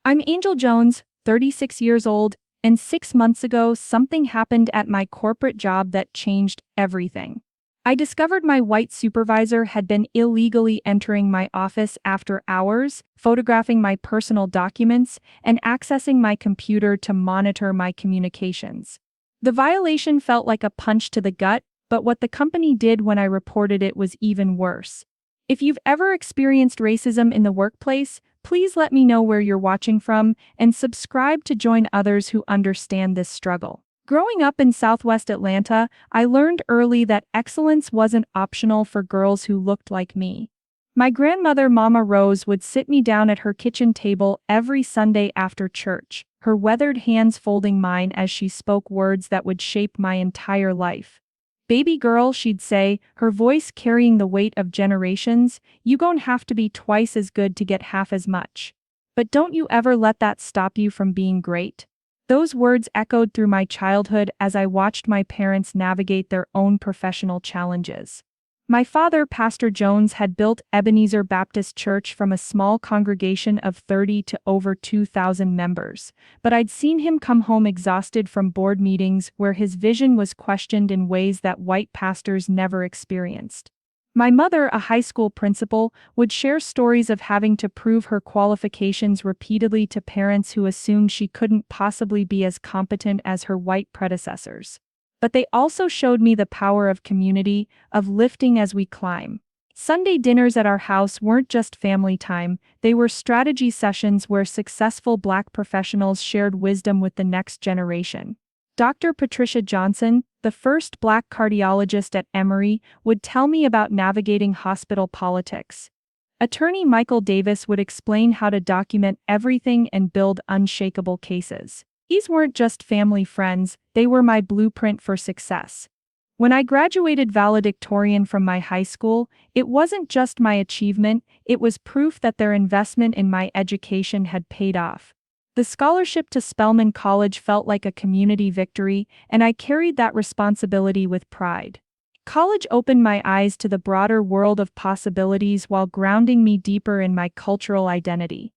I'm Angel Jones, 36 years old, and 6 months ago, something happened at my corporate job that changed everything. I discovered my white supervisor had been illegally entering my office after hours, photographing my personal documents, and accessing my computer to monitor my communications. The violation felt like a punch to the gut, but what the company did when I reported it was even worse. If you've ever experienced racism in the workplace, please let me know where you're watching from and subscribe to join others who understand this struggle. Growing up in Southwest Atlanta, I learned early that excellence wasn't optional for girls who looked like me. My grandmother, Mama Rose, would sit me down at her kitchen table every Sunday after church, her weathered hands folding mine as she spoke words that would shape my entire life. "Baby girl," she'd say, her voice carrying the weight of generations, "you gon' have to be twice as good to get half as much. But don't you ever let that stop you from being great." Those words echoed through my childhood as I watched my parents navigate their own professional challenges. My father, Pastor Jones, had built Ebenezer Baptist Church from a small congregation of 30 to over 2,000 members, but I'd seen him come home exhausted from board meetings where his vision was questioned in ways that white pastors never experienced. My mother, a high school principal, would share stories of having to prove her qualifications repeatedly to parents who assumed she couldn't possibly be as competent as her white predecessors. But they also showed me the power of community, of lifting as we climb. Sunday dinners at our house weren't just family time, they were strategy sessions where successful Black professionals shared wisdom with the next generation. Dr. Patricia Johnson, the first Black cardiologist at Emory, would tell me about navigating hospital politics. Attorney Michael Davis would explain how to document everything and build unshakable cases. These weren't just family friends, they were my blueprint for success. When I graduated valedictorian from my high school, it wasn't just my achievement, it was proof that their investment in my education had paid off. The scholarship to Spelman College felt like a community victory, and I carried that responsibility with pride. College opened my eyes to the broader world of possibilities while grounding me deeper in my cultural identity.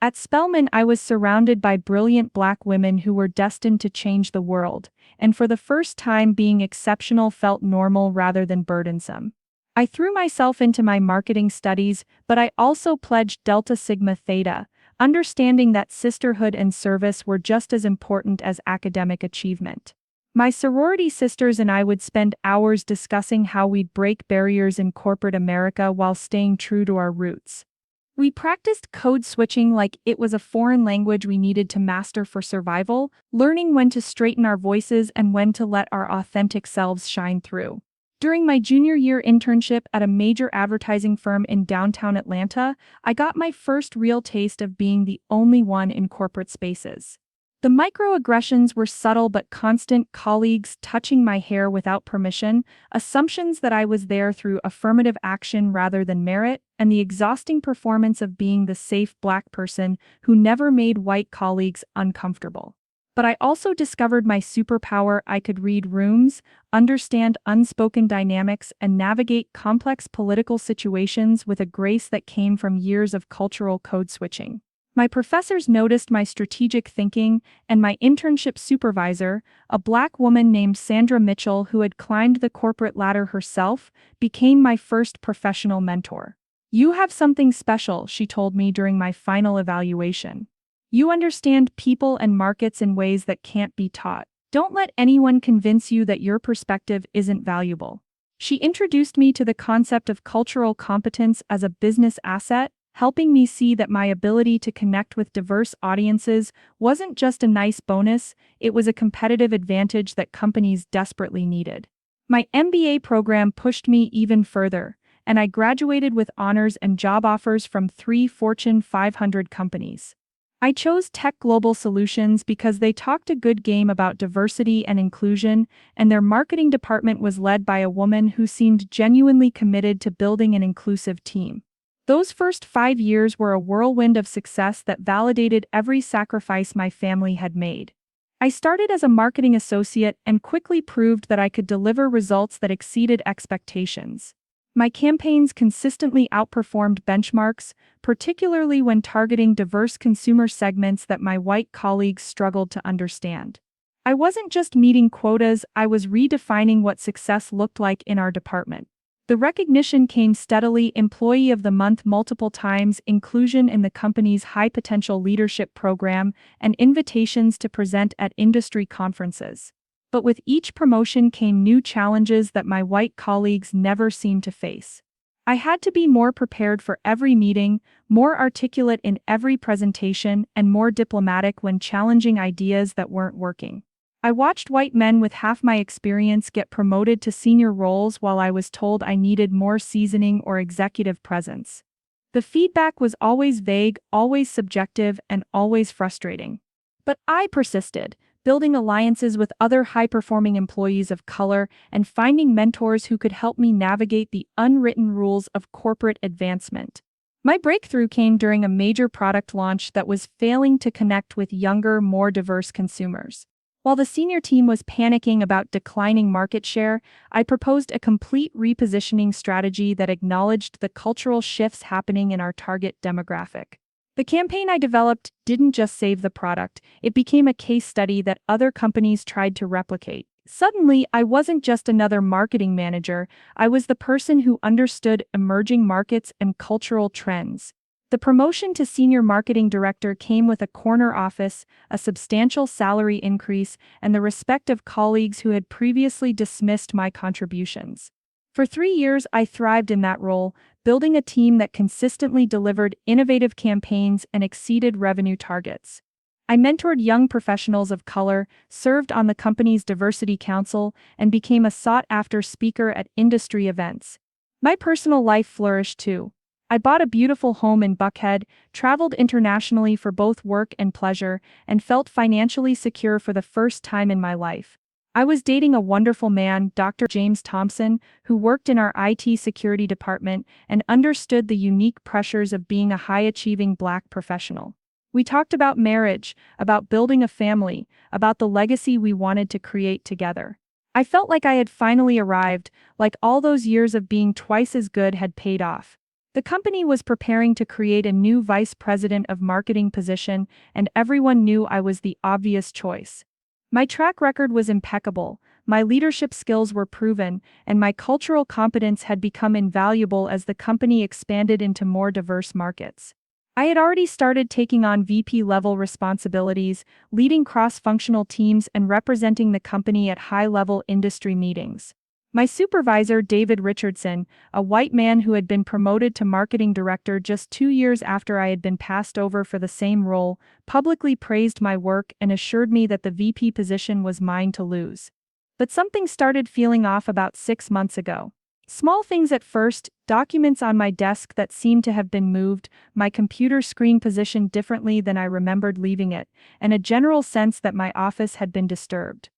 At Spelman, I was surrounded by brilliant Black women who were destined to change the world, and for the first time, being exceptional felt normal rather than burdensome. I threw myself into my marketing studies, but I also pledged Delta Sigma Theta, understanding that sisterhood and service were just as important as academic achievement. My sorority sisters and I would spend hours discussing how we'd break barriers in corporate America while staying true to our roots. We practiced code switching like it was a foreign language we needed to master for survival, learning when to straighten our voices and when to let our authentic selves shine through. During my junior year internship at a major advertising firm in downtown Atlanta, I got my first real taste of being the only one in corporate spaces. The microaggressions were subtle but constant: colleagues touching my hair without permission, assumptions that I was there through affirmative action rather than merit, and the exhausting performance of being the safe Black person who never made white colleagues uncomfortable. But I also discovered my superpower: I could read rooms, understand unspoken dynamics, and navigate complex political situations with a grace that came from years of cultural code switching. My professors noticed my strategic thinking, and my internship supervisor, a Black woman named Sandra Mitchell who had climbed the corporate ladder herself, became my first professional mentor. "You have something special," she told me during my final evaluation. "You understand people and markets in ways that can't be taught. Don't let anyone convince you that your perspective isn't valuable." She introduced me to the concept of cultural competence as a business asset, helping me see that my ability to connect with diverse audiences wasn't just a nice bonus, it was a competitive advantage that companies desperately needed. My MBA program pushed me even further, and I graduated with honors and job offers from 3 Fortune 500 companies. I chose Tech Global Solutions because they talked a good game about diversity and inclusion, and their marketing department was led by a woman who seemed genuinely committed to building an inclusive team. Those first 5 years were a whirlwind of success that validated every sacrifice my family had made. I started as a marketing associate and quickly proved that I could deliver results that exceeded expectations. My campaigns consistently outperformed benchmarks, particularly when targeting diverse consumer segments that my white colleagues struggled to understand. I wasn't just meeting quotas, I was redefining what success looked like in our department. The recognition came steadily: Employee of the Month multiple times, inclusion in the company's high potential leadership program, and invitations to present at industry conferences. But with each promotion came new challenges that my white colleagues never seemed to face. I had to be more prepared for every meeting, more articulate in every presentation, and more diplomatic when challenging ideas that weren't working. I watched white men with half my experience get promoted to senior roles while I was told I needed more seasoning or executive presence. The feedback was always vague, always subjective, and always frustrating. But I persisted, building alliances with other high-performing employees of color and finding mentors who could help me navigate the unwritten rules of corporate advancement. My breakthrough came during a major product launch that was failing to connect with younger, more diverse consumers. While the senior team was panicking about declining market share, I proposed a complete repositioning strategy that acknowledged the cultural shifts happening in our target demographic. The campaign I developed didn't just save the product, it became a case study that other companies tried to replicate. Suddenly, I wasn't just another marketing manager, I was the person who understood emerging markets and cultural trends. The promotion to senior marketing director came with a corner office, a substantial salary increase, and the respect of colleagues who had previously dismissed my contributions. For 3 years, I thrived in that role, building a team that consistently delivered innovative campaigns and exceeded revenue targets. I mentored young professionals of color, served on the company's diversity council, and became a sought-after speaker at industry events. My personal life flourished too. I bought a beautiful home in Buckhead, traveled internationally for both work and pleasure, and felt financially secure for the first time in my life. I was dating a wonderful man, Dr. James Thompson, who worked in our IT security department and understood the unique pressures of being a high-achieving Black professional. We talked about marriage, about building a family, about the legacy we wanted to create together. I felt like I had finally arrived, like all those years of being twice as good had paid off. The company was preparing to create a new vice president of marketing position, and everyone knew I was the obvious choice. My track record was impeccable, my leadership skills were proven, and my cultural competence had become invaluable as the company expanded into more diverse markets. I had already started taking on VP-level responsibilities, leading cross-functional teams and representing the company at high-level industry meetings. My supervisor, David Richardson, a white man who had been promoted to marketing director just 2 years after I had been passed over for the same role, publicly praised my work and assured me that the VP position was mine to lose. But something started feeling off about 6 months ago. Small things at first: documents on my desk that seemed to have been moved, my computer screen positioned differently than I remembered leaving it, and a general sense that my office had been disturbed.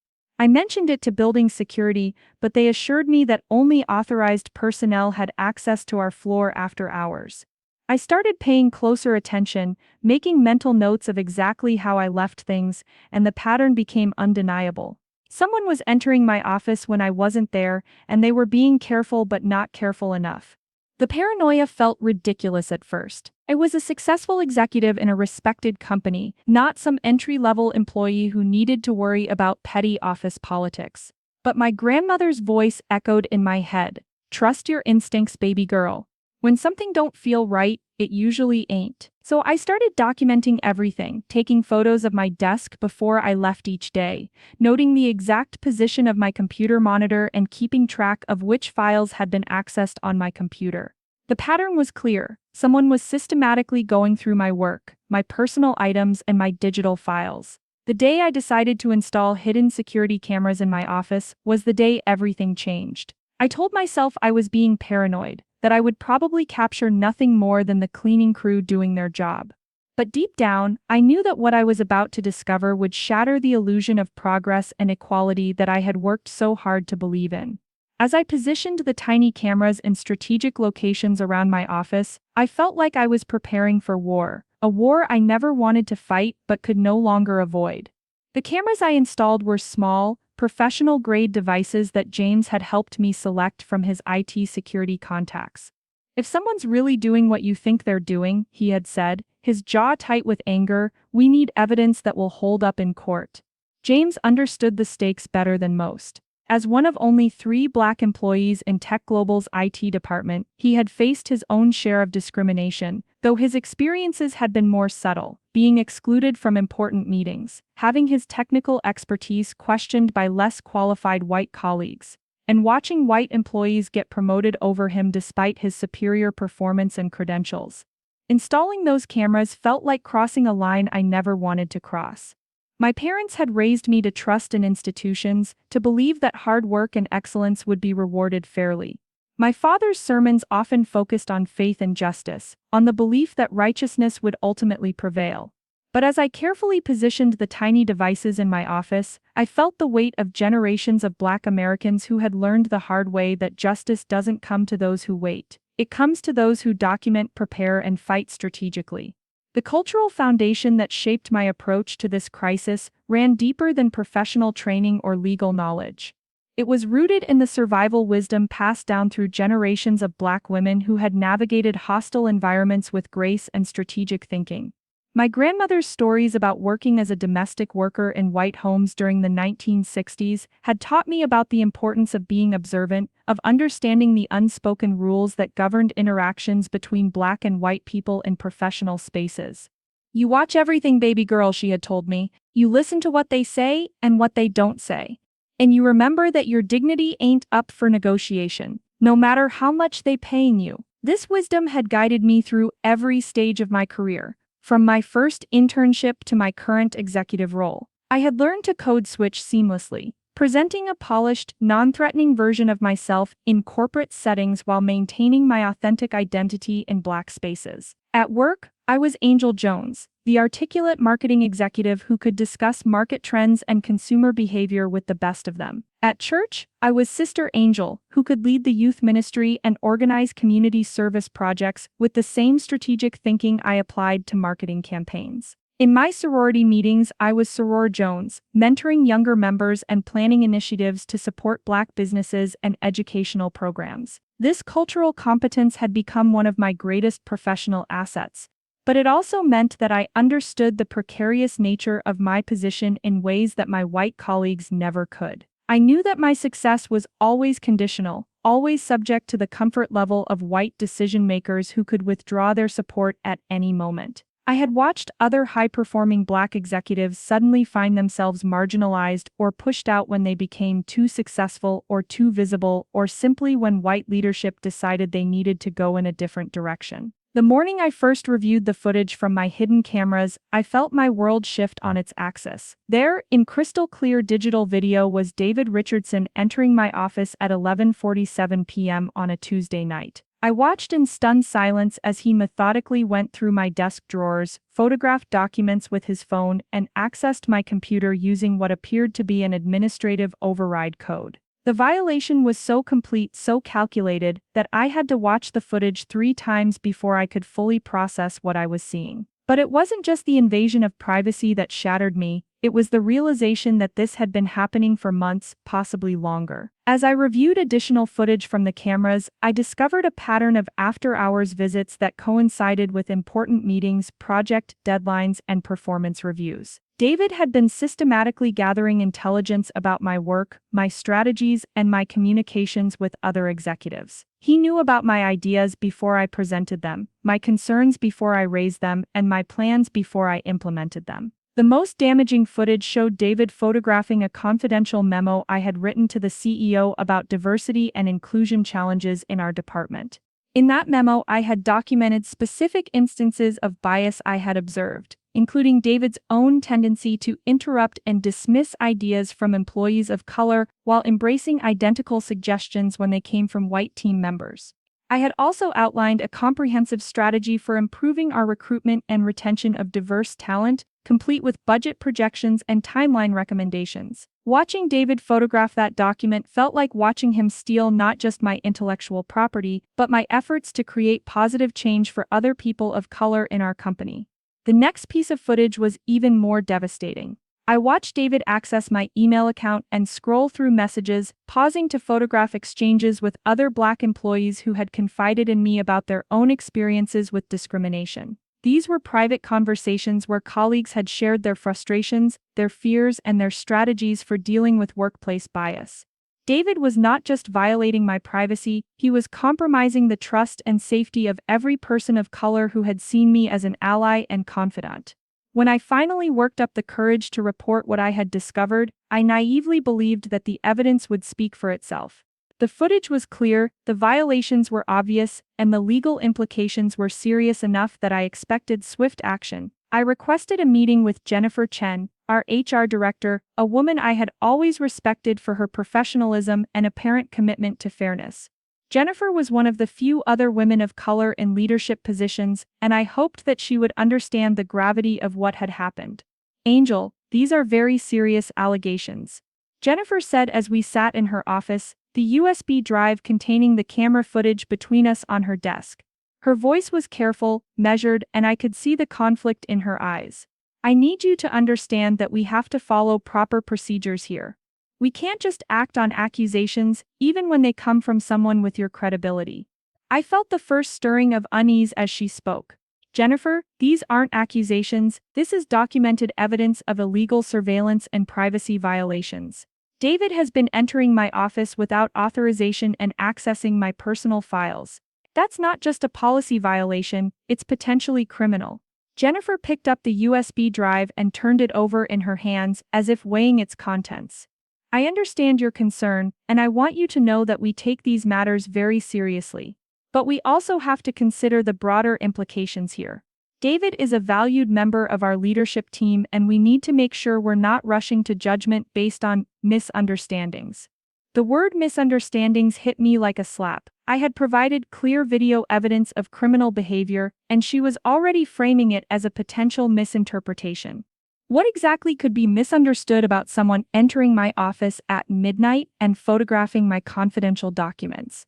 I mentioned it to building security, but they assured me that only authorized personnel had access to our floor after hours. I started paying closer attention, making mental notes of exactly how I left things, and the pattern became undeniable. Someone was entering my office when I wasn't there, and they were being careful but not careful enough. The paranoia felt ridiculous at first. I was a successful executive in a respected company, not some entry-level employee who needed to worry about petty office politics. But my grandmother's voice echoed in my head. Trust your instincts, baby girl. When something don't feel right, it usually ain't. So I started documenting everything, taking photos of my desk before I left each day, noting the exact position of my computer monitor and keeping track of which files had been accessed on my computer. The pattern was clear. Someone was systematically going through my work, my personal items, and my digital files. The day I decided to install hidden security cameras in my office was the day everything changed. I told myself I was being paranoid, that I would probably capture nothing more than the cleaning crew doing their job. But deep down, I knew that what I was about to discover would shatter the illusion of progress and equality that I had worked so hard to believe in. As I positioned the tiny cameras in strategic locations around my office, I felt like I was preparing for war, a war I never wanted to fight but could no longer avoid. The cameras I installed were small, professional-grade devices that James had helped me select from his IT security contacts. "If someone's really doing what you think they're doing," he had said, his jaw tight with anger, "we need evidence that will hold up in court." James understood the stakes better than most. As one of only 3 Black employees in Tech Global's IT department, he had faced his own share of discrimination, though his experiences had been more subtle, being excluded from important meetings, having his technical expertise questioned by less qualified white colleagues, and watching white employees get promoted over him despite his superior performance and credentials. Installing those cameras felt like crossing a line I never wanted to cross. My parents had raised me to trust in institutions, to believe that hard work and excellence would be rewarded fairly. My father's sermons often focused on faith and justice, on the belief that righteousness would ultimately prevail. But as I carefully positioned the tiny devices in my office, I felt the weight of generations of Black Americans who had learned the hard way that justice doesn't come to those who wait. It comes to those who document, prepare, and fight strategically. The cultural foundation that shaped my approach to this crisis ran deeper than professional training or legal knowledge. It was rooted in the survival wisdom passed down through generations of Black women who had navigated hostile environments with grace and strategic thinking. My grandmother's stories about working as a domestic worker in white homes during the 1960s had taught me about the importance of being observant, of understanding the unspoken rules that governed interactions between Black and white people in professional spaces. "You watch everything, baby girl," she had told me. "You listen to what they say and what they don't say. And you remember that your dignity ain't up for negotiation, no matter how much they paying you." This wisdom had guided me through every stage of my career. From my first internship to my current executive role, I had learned to code switch seamlessly, presenting a polished, non-threatening version of myself in corporate settings while maintaining my authentic identity in Black spaces. At work, I was Angel Jones, the articulate marketing executive who could discuss market trends and consumer behavior with the best of them. At church, I was Sister Angel, who could lead the youth ministry and organize community service projects with the same strategic thinking I applied to marketing campaigns. In my sorority meetings, I was Soror Jones, mentoring younger members and planning initiatives to support Black businesses and educational programs. This cultural competence had become one of my greatest professional assets, but it also meant that I understood the precarious nature of my position in ways that my white colleagues never could. I knew that my success was always conditional, always subject to the comfort level of white decision-makers who could withdraw their support at any moment. I had watched other high-performing Black executives suddenly find themselves marginalized or pushed out when they became too successful or too visible, or simply when white leadership decided they needed to go in a different direction. The morning I first reviewed the footage from my hidden cameras, I felt my world shift on its axis. There, in crystal-clear digital video, was David Richardson entering my office at 11:47 p.m. on a Tuesday night. I watched in stunned silence as he methodically went through my desk drawers, photographed documents with his phone, and accessed my computer using what appeared to be an administrative override code. The violation was so complete, so calculated, that I had to watch the footage 3 times before I could fully process what I was seeing. But it wasn't just the invasion of privacy that shattered me, it was the realization that this had been happening for months, possibly longer. As I reviewed additional footage from the cameras, I discovered a pattern of after-hours visits that coincided with important meetings, project deadlines, and performance reviews. David had been systematically gathering intelligence about my work, my strategies, and my communications with other executives. He knew about my ideas before I presented them, my concerns before I raised them, and my plans before I implemented them. The most damaging footage showed David photographing a confidential memo I had written to the CEO about diversity and inclusion challenges in our department. In that memo, I had documented specific instances of bias I had observed, including David's own tendency to interrupt and dismiss ideas from employees of color while embracing identical suggestions when they came from white team members. I had also outlined a comprehensive strategy for improving our recruitment and retention of diverse talent, complete with budget projections and timeline recommendations. Watching David photograph that document felt like watching him steal not just my intellectual property, but my efforts to create positive change for other people of color in our company. The next piece of footage was even more devastating. I watched David access my email account and scroll through messages, pausing to photograph exchanges with other Black employees who had confided in me about their own experiences with discrimination. These were private conversations where colleagues had shared their frustrations, their fears, and their strategies for dealing with workplace bias. David was not just violating my privacy, he was compromising the trust and safety of every person of color who had seen me as an ally and confidant. When I finally worked up the courage to report what I had discovered, I naively believed that the evidence would speak for itself. The footage was clear, the violations were obvious, and the legal implications were serious enough that I expected swift action. I requested a meeting with Jennifer Chen, our HR director, a woman I had always respected for her professionalism and apparent commitment to fairness. Jennifer was one of the few other women of color in leadership positions, and I hoped that she would understand the gravity of what had happened. "Angel, these are very serious allegations," Jennifer said as we sat in her office, the USB drive containing the camera footage between us on her desk. Her voice was careful, measured, and I could see the conflict in her eyes. "I need you to understand that we have to follow proper procedures here. We can't just act on accusations, even when they come from someone with your credibility." I felt the first stirring of unease as she spoke. "Jennifer, these aren't accusations, this is documented evidence of illegal surveillance and privacy violations. David has been entering my office without authorization and accessing my personal files. That's not just a policy violation, it's potentially criminal." Jennifer picked up the USB drive and turned it over in her hands as if weighing its contents. "I understand your concern, and I want you to know that we take these matters very seriously. But we also have to consider the broader implications here. David is a valued member of our leadership team, and we need to make sure we're not rushing to judgment based on misunderstandings." The word misunderstandings hit me like a slap. I had provided clear video evidence of criminal behavior, and she was already framing it as a potential misinterpretation. What exactly could be misunderstood about someone entering my office at midnight and photographing my confidential documents?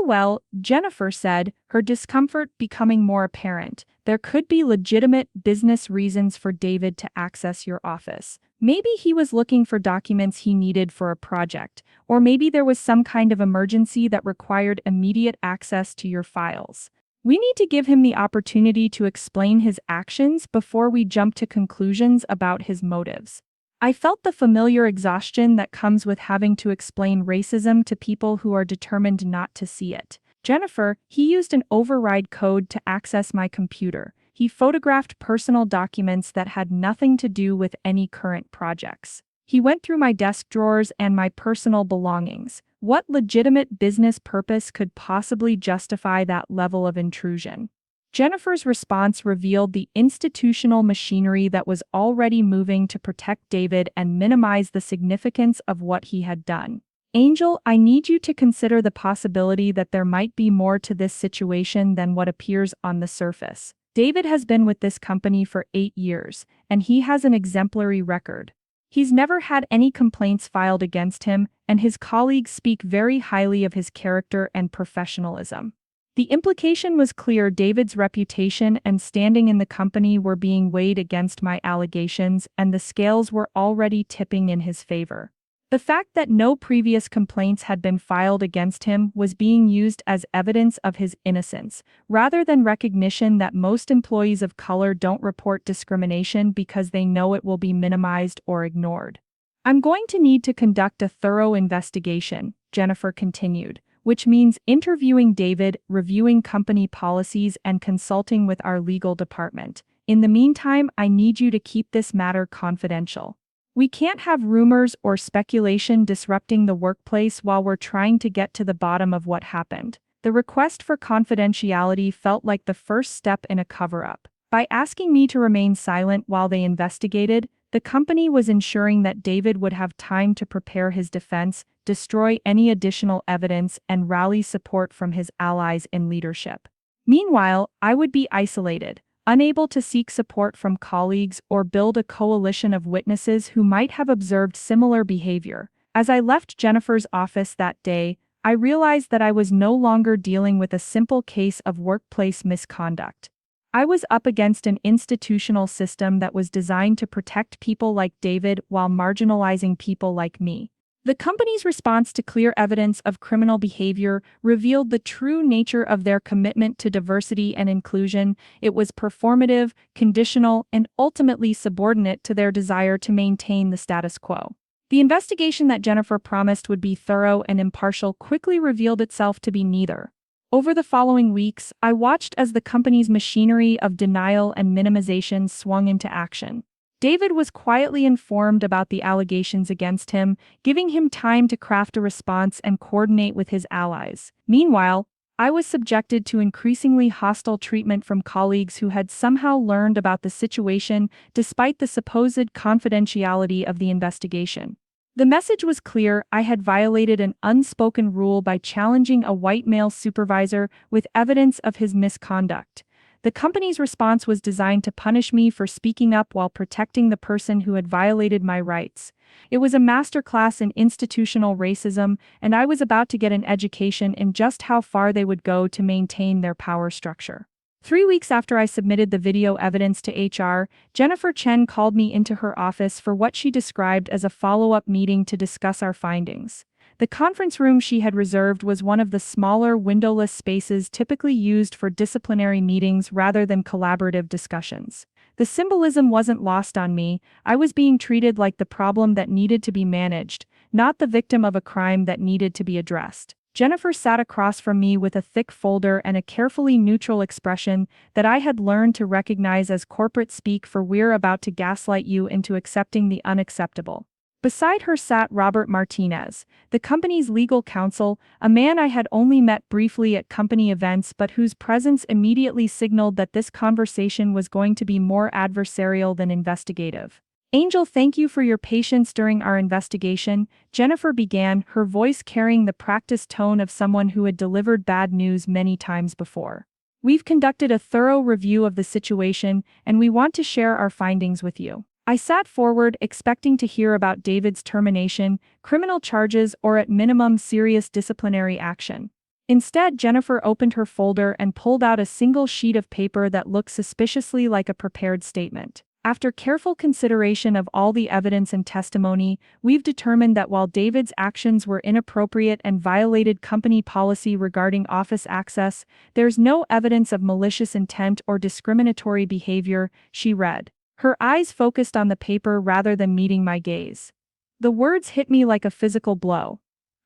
Well, Jennifer said, her discomfort becoming more apparent. "There could be legitimate business reasons for David to access your office. Maybe he was looking for documents he needed for a project, or maybe there was some kind of emergency that required immediate access to your files. We need to give him the opportunity to explain his actions before we jump to conclusions about his motives." I felt the familiar exhaustion that comes with having to explain racism to people who are determined not to see it. "Jennifer, he used an override code to access my computer. He photographed personal documents that had nothing to do with any current projects. He went through my desk drawers and my personal belongings. What legitimate business purpose could possibly justify that level of intrusion?" Jennifer's response revealed the institutional machinery that was already moving to protect David and minimize the significance of what he had done. "Angel, I need you to consider the possibility that there might be more to this situation than what appears on the surface. David has been with this company for 8 years, and he has an exemplary record. He's never had any complaints filed against him, and his colleagues speak very highly of his character and professionalism." The implication was clear. David's reputation and standing in the company were being weighed against my allegations, and the scales were already tipping in his favor. The fact that no previous complaints had been filed against him was being used as evidence of his innocence, rather than recognition that most employees of color don't report discrimination because they know it will be minimized or ignored. "I'm going to need to conduct a thorough investigation," Jennifer continued, "which means interviewing David, reviewing company policies, and consulting with our legal department. In the meantime, I need you to keep this matter confidential. We can't have rumors or speculation disrupting the workplace while we're trying to get to the bottom of what happened." The request for confidentiality felt like the first step in a cover-up. By asking me to remain silent while they investigated, the company was ensuring that David would have time to prepare his defense, destroy any additional evidence, and rally support from his allies in leadership. Meanwhile, I would be isolated, unable to seek support from colleagues or build a coalition of witnesses who might have observed similar behavior. As I left Jennifer's office that day, I realized that I was no longer dealing with a simple case of workplace misconduct. I was up against an institutional system that was designed to protect people like David while marginalizing people like me. The company's response to clear evidence of criminal behavior revealed the true nature of their commitment to diversity and inclusion. It was performative, conditional, and ultimately subordinate to their desire to maintain the status quo. The investigation that Jennifer promised would be thorough and impartial quickly revealed itself to be neither. Over the following weeks, I watched as the company's machinery of denial and minimization swung into action. David was quietly informed about the allegations against him, giving him time to craft a response and coordinate with his allies. Meanwhile, I was subjected to increasingly hostile treatment from colleagues who had somehow learned about the situation despite the supposed confidentiality of the investigation. The message was clear: I had violated an unspoken rule by challenging a white male supervisor with evidence of his misconduct. The company's response was designed to punish me for speaking up while protecting the person who had violated my rights. It was a masterclass in institutional racism, and I was about to get an education in just how far they would go to maintain their power structure. 3 weeks after I submitted the video evidence to HR, Jennifer Chen called me into her office for what she described as a follow-up meeting to discuss our findings. The conference room she had reserved was one of the smaller windowless spaces typically used for disciplinary meetings rather than collaborative discussions. The symbolism wasn't lost on me. I was being treated like the problem that needed to be managed, not the victim of a crime that needed to be addressed. Jennifer sat across from me with a thick folder and a carefully neutral expression that I had learned to recognize as corporate speak for "we're about to gaslight you into accepting the unacceptable." Beside her sat Robert Martinez, the company's legal counsel, a man I had only met briefly at company events but whose presence immediately signaled that this conversation was going to be more adversarial than investigative. "Angel, thank you for your patience during our investigation," Jennifer began, her voice carrying the practiced tone of someone who had delivered bad news many times before. "We've conducted a thorough review of the situation, and we want to share our findings with you." I sat forward, expecting to hear about David's termination, criminal charges, or at minimum serious disciplinary action. Instead, Jennifer opened her folder and pulled out a single sheet of paper that looked suspiciously like a prepared statement. "After careful consideration of all the evidence and testimony, we've determined that while David's actions were inappropriate and violated company policy regarding office access, there's no evidence of malicious intent or discriminatory behavior," she read. Her eyes focused on the paper rather than meeting my gaze. The words hit me like a physical blow.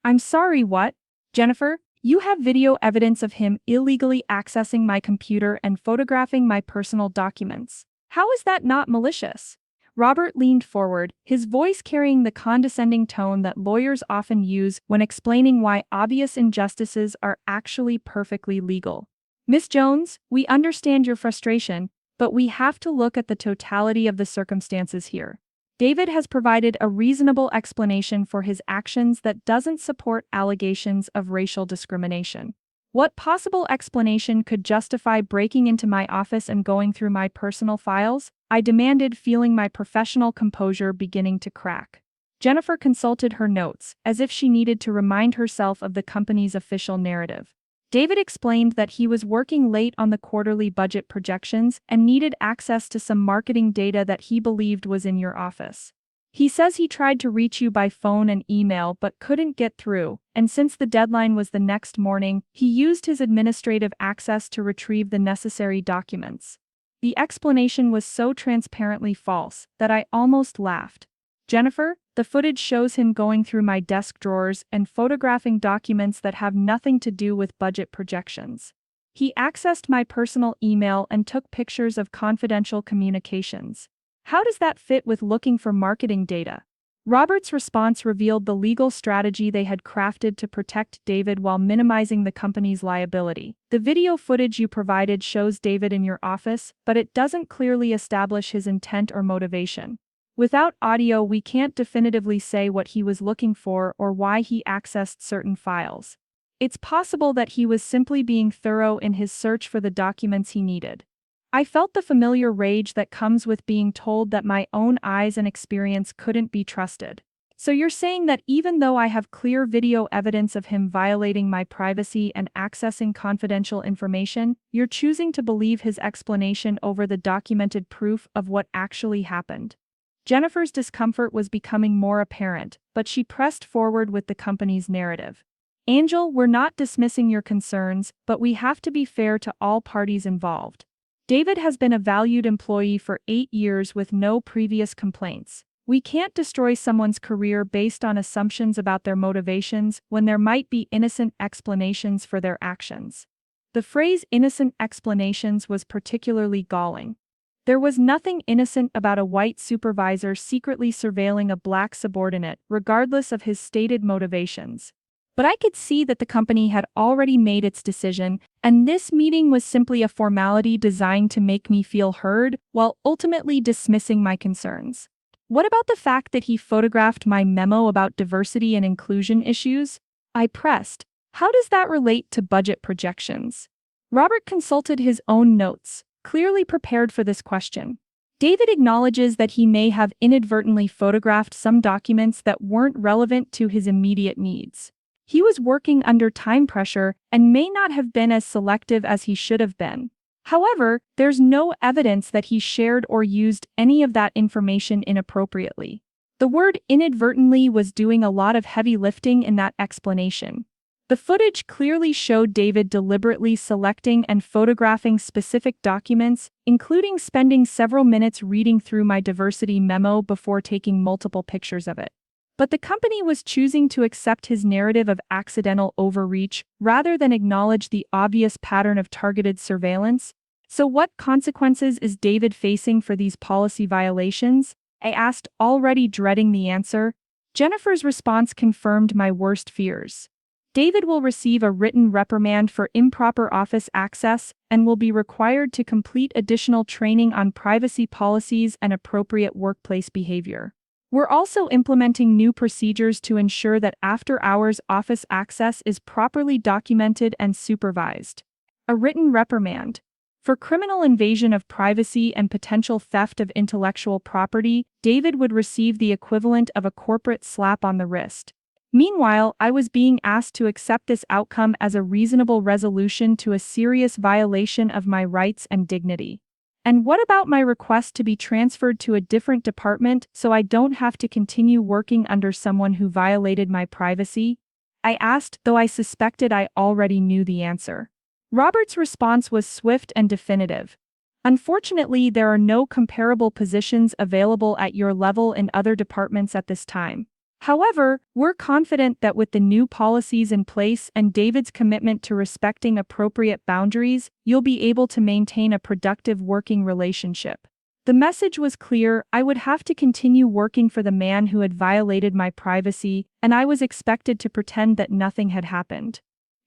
"I'm sorry, what? Jennifer, you have video evidence of him illegally accessing my computer and photographing my personal documents. How is that not malicious?" Robert leaned forward, his voice carrying the condescending tone that lawyers often use when explaining why obvious injustices are actually perfectly legal. "Miss Jones, we understand your frustration, but we have to look at the totality of the circumstances here. David has provided a reasonable explanation for his actions that doesn't support allegations of racial discrimination. What possible explanation could justify breaking into my office and going through my personal files?" I demanded, feeling my professional composure beginning to crack. Jennifer consulted her notes, as if she needed to remind herself of the company's official narrative. David explained that he was working late on the quarterly budget projections and needed access to some marketing data that he believed was in your office. "He says he tried to reach you by phone and email but couldn't get through, and since the deadline was the next morning, he used his administrative access to retrieve the necessary documents." The explanation was so transparently false that I almost laughed. "Jennifer, the footage shows him going through my desk drawers and photographing documents that have nothing to do with budget projections. He accessed my personal email and took pictures of confidential communications. How does that fit with looking for marketing data?" Robert's response revealed the legal strategy they had crafted to protect David while minimizing the company's liability. "The video footage you provided shows David in your office, but it doesn't clearly establish his intent or motivation. Without audio, we can't definitively say what he was looking for or why he accessed certain files. It's possible that he was simply being thorough in his search for the documents he needed." I felt the familiar rage that comes with being told that my own eyes and experience couldn't be trusted. So you're saying that even though I have clear video evidence of him violating my privacy and accessing confidential information, you're choosing to believe his explanation over the documented proof of what actually happened? Jennifer's discomfort was becoming more apparent, but she pressed forward with the company's narrative. Angel, we're not dismissing your concerns, but we have to be fair to all parties involved. David has been a valued employee for 8 years with no previous complaints. We can't destroy someone's career based on assumptions about their motivations when there might be innocent explanations for their actions. The phrase innocent explanations was particularly galling. There was nothing innocent about a white supervisor secretly surveilling a black subordinate, regardless of his stated motivations. But I could see that the company had already made its decision, and this meeting was simply a formality designed to make me feel heard, while ultimately dismissing my concerns. What about the fact that he photographed my memo about diversity and inclusion issues? I pressed. How does that relate to budget projections? Robert consulted his own notes, clearly prepared for this question. David acknowledges that he may have inadvertently photographed some documents that weren't relevant to his immediate needs. He was working under time pressure and may not have been as selective as he should have been. However, there's no evidence that he shared or used any of that information inappropriately. The word inadvertently was doing a lot of heavy lifting in that explanation. The footage clearly showed David deliberately selecting and photographing specific documents, including spending several minutes reading through my diversity memo before taking multiple pictures of it. But the company was choosing to accept his narrative of accidental overreach rather than acknowledge the obvious pattern of targeted surveillance. So what consequences is David facing for these policy violations? I asked, already dreading the answer. Jennifer's response confirmed my worst fears. David will receive a written reprimand for improper office access and will be required to complete additional training on privacy policies and appropriate workplace behavior. We're also implementing new procedures to ensure that after-hours office access is properly documented and supervised. A written reprimand. For criminal invasion of privacy and potential theft of intellectual property, David would receive the equivalent of a corporate slap on the wrist. Meanwhile, I was being asked to accept this outcome as a reasonable resolution to a serious violation of my rights and dignity. And what about my request to be transferred to a different department so I don't have to continue working under someone who violated my privacy? I asked, though I suspected I already knew the answer. Robert's response was swift and definitive. Unfortunately, there are no comparable positions available at your level in other departments at this time. However, we're confident that with the new policies in place and David's commitment to respecting appropriate boundaries, you'll be able to maintain a productive working relationship. The message was clear: I would have to continue working for the man who had violated my privacy, and I was expected to pretend that nothing had happened.